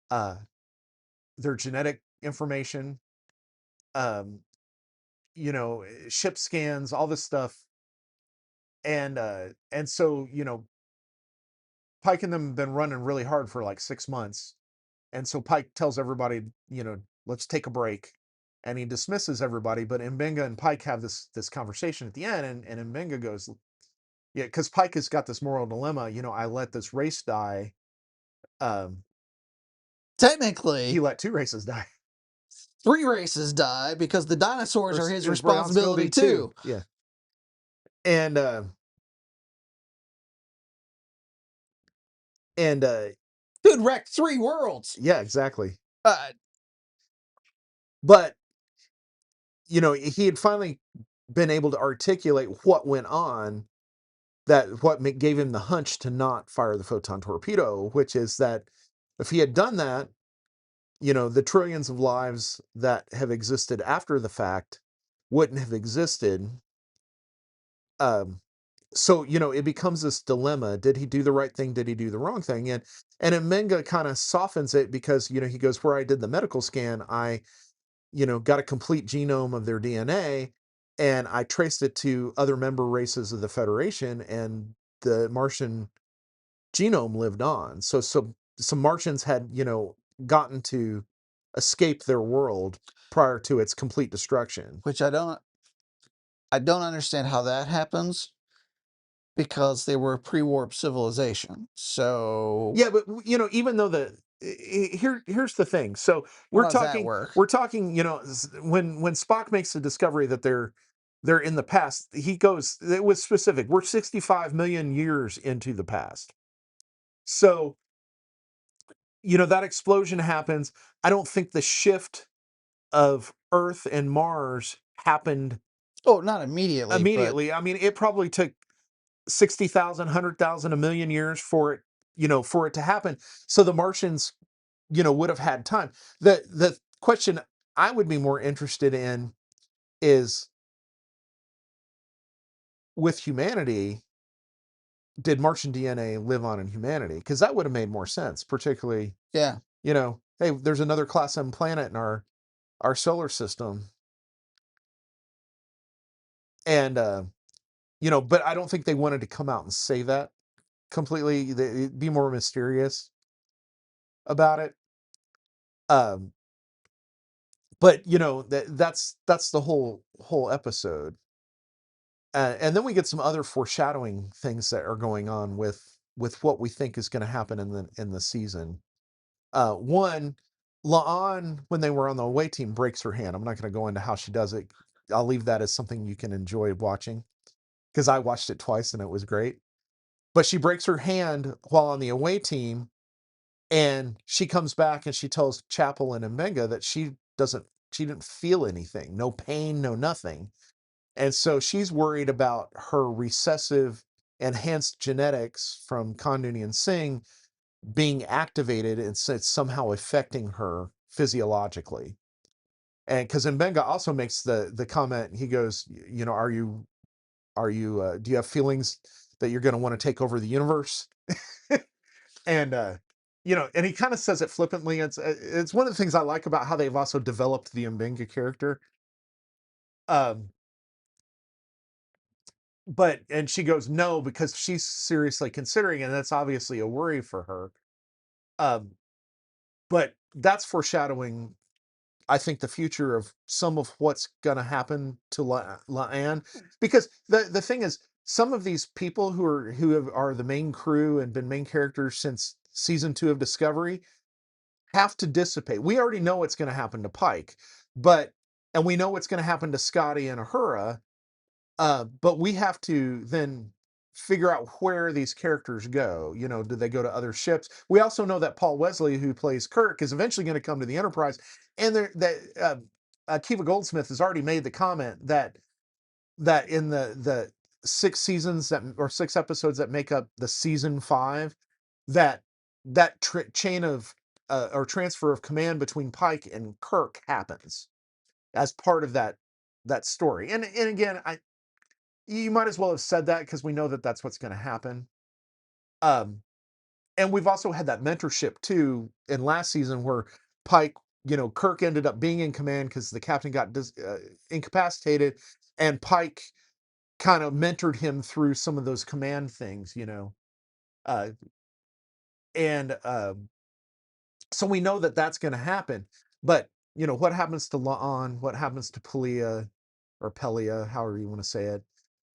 uh, their genetic information, um, ship scans, all this stuff, and so Pike and them have been running really hard for like 6 months, and so Pike tells everybody, let's take a break, and he dismisses everybody. But Mbenga and Pike have this conversation at the end, and Mbenga goes, yeah, because Pike has got this moral dilemma. I let this race die. Um, he Technically, let two races die. 3 races die because the dinosaurs are his His responsibility responsibility too. too. Yeah, and and Dude wrecked 3 worlds. yeah, exactly. Uh, But he had finally been able to articulate what went on. That what gave him the hunch to not fire the photon torpedo, which is that if he had done that, the trillions of lives that have existed after the fact wouldn't have existed. Um, so it becomes this dilemma: did he do the right thing? Did he do the wrong thing? And Mbenga kind of softens it because he goes, where I did the medical scan, I got a complete genome of their DNA, and I traced it to other member races of the Federation, and the Martian genome lived on. So some Martians had, gotten to escape their world prior to its complete destruction. which I don't understand how that happens. because they were a pre-warp civilization. So Yeah, but even though here's the thing. So how we're does that talking, work? we're talking, when Spock makes the discovery that they're in the past, he goes, it was specific. We're 65 million years into the past. So, that explosion happens. I don't think the shift of Earth and Mars happened Oh, not immediately, but immediately. I mean, it probably took 60,000, 100,000, a million years for it to happen. So the Martians, would have had time. The question I would be more interested in is, with humanity, did Martian DNA live on in humanity? Because that would have made more sense, particularly, yeah. hey, there's another Class M planet in our solar system. And but I don't think they wanted to come out and say that completely. They'd be more mysterious about it. Um, but that's the whole episode. And then we get some other foreshadowing things that are going on with what we think is going to happen in the season. One, La'an, when they were on the away team, breaks her hand. I'm not going to go into how she does it. I'll leave that as something you can enjoy watching, because I watched it twice and it was great. But she breaks her hand while on the away team, and she comes back and she tells Chapel and Mbenga that she didn't feel anything, no pain, no nothing. And so she's worried about her recessive enhanced genetics from Kanduni and Singh being activated, and so it's somehow affecting her physiologically. And because Mbenga also makes the comment, he goes, are you do you have feelings that you're going to want to take over the universe? And and he kind of says it flippantly. It's one of the things I like about how they've also developed the Mbenga character. Um, and she goes no, because she's seriously considering it, and that's obviously a worry for her. Um, but that's foreshadowing, I think, the future of some of what's going to happen to La'an, because the thing is, some of these people are the main crew and been main characters since season 2 of Discovery have to dissipate. We already know what's going to happen to Pike, and we know what's going to happen to Scotty and Uhura. But we have to then figure out where these characters go. Do they go to other ships? We also know that Paul Wesley, who plays Kirk, is eventually going to come to the Enterprise, and Kiva Goldsmith has already made the comment that in the 6 seasons or 6 episodes that make up the season 5, that chain of or transfer of command between Pike and Kirk happens as part of that story. And again, you might as well have said that, because we know that that's what's going to happen. Um, and we've also had that mentorship too in last season, where Pike, Kirk ended up being in command because the captain got incapacitated, and Pike kind of mentored him through some of those command things. Uh, and So we know that that's going to happen. But what happens to La'an? What happens to Pelia, or Pelia, however you want to say it?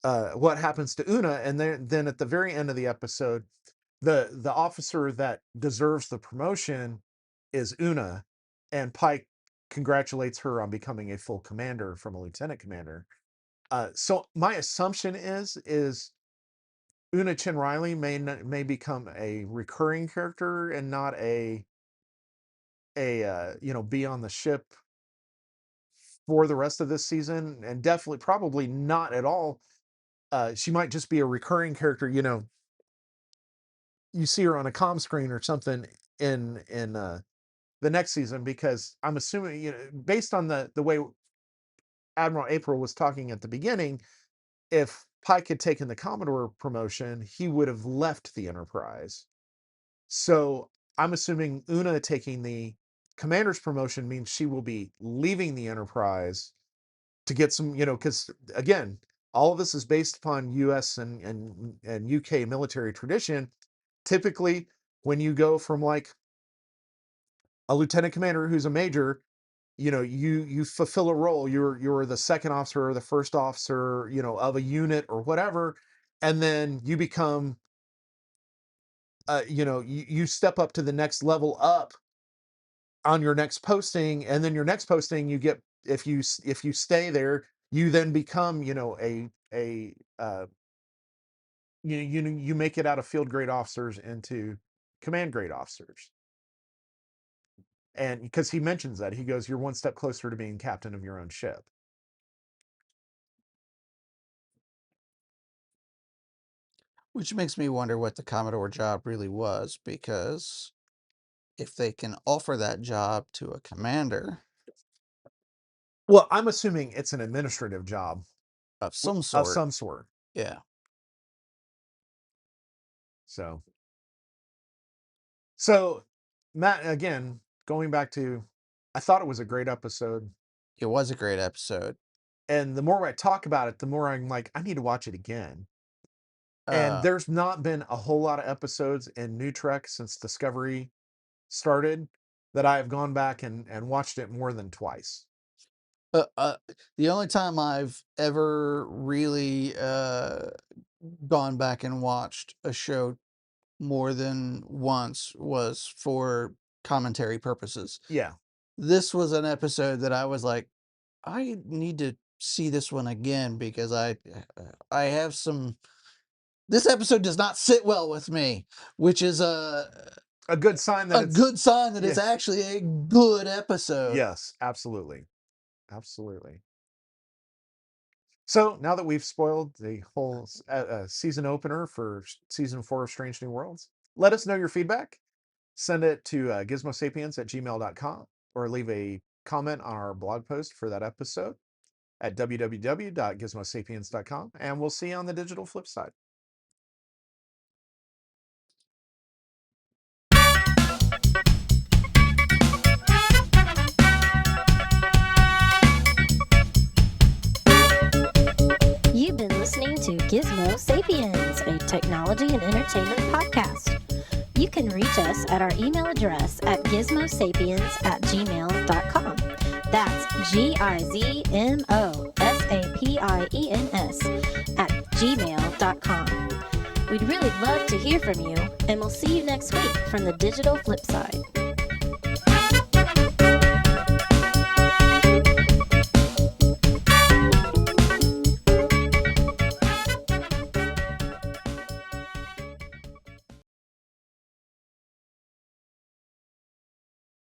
What happens to Una? And then at the very end of the episode, the officer that deserves the promotion is Una, and Pike congratulates her on becoming a full commander from a lieutenant commander. So my assumption is Una Chin Riley may become a recurring character, and not be on the ship for the rest of this season, and definitely probably not at all. She might just be a recurring character. You see her on a comm screen or something in the next season, because I'm assuming, based on the way Admiral April was talking at the beginning, if Pike had taken the Commodore promotion, he would have left the Enterprise. So I'm assuming Una taking the Commander's promotion means she will be leaving the Enterprise to get some, because again, all of this is based upon U.S. and UK military tradition. Typically, when you go from like a lieutenant commander who's a major, you fulfill a role. You're the second officer or the first officer, of a unit or whatever, and then you become, you step up to the next level up on your next posting, and then your next posting you get, if you stay there, you then become, you make it out of field grade officers into command grade officers. And because he mentions that, he goes, you're one step closer to being captain of your own ship. Which makes me wonder what the Commodore job really was, because if they can offer that job to a commander Well, I'm assuming it's an administrative job of some of sort, some sort. yeah, So, so Matt, again, going back to, I thought it was a great episode. it was a great episode. And the more I talk about it, the more I'm like, I need to watch it again. And Uh, there's not been a whole lot of episodes in New Trek since Discovery started that I have gone back and watched it more than twice. uh, uh, the only time I've ever really gone back and watched a show more than once was for commentary purposes. Yeah. This was an episode that I was like, I need to see this one again, because I have some. This episode does not sit well with me, which is A good sign that a it's, good sign that yeah. it's actually a good episode. Yes, absolutely. Absolutely. So now that we've spoiled the whole season opener for season 4 of Strange New Worlds, let us know your feedback. Send it to GizmoSapiens@gmail.com, or leave a comment on our blog post for that episode at www.gizmosapiens.com, and we'll see you on the digital flip side. You've been listening to Gizmo Sapiens, a technology and entertainment podcast. You can reach us at our email address at gizmosapiens@gmail.com. That's GizmoSapiens@gmail.com. We'd really love to hear from you, and we'll see you next week from the digital flip side.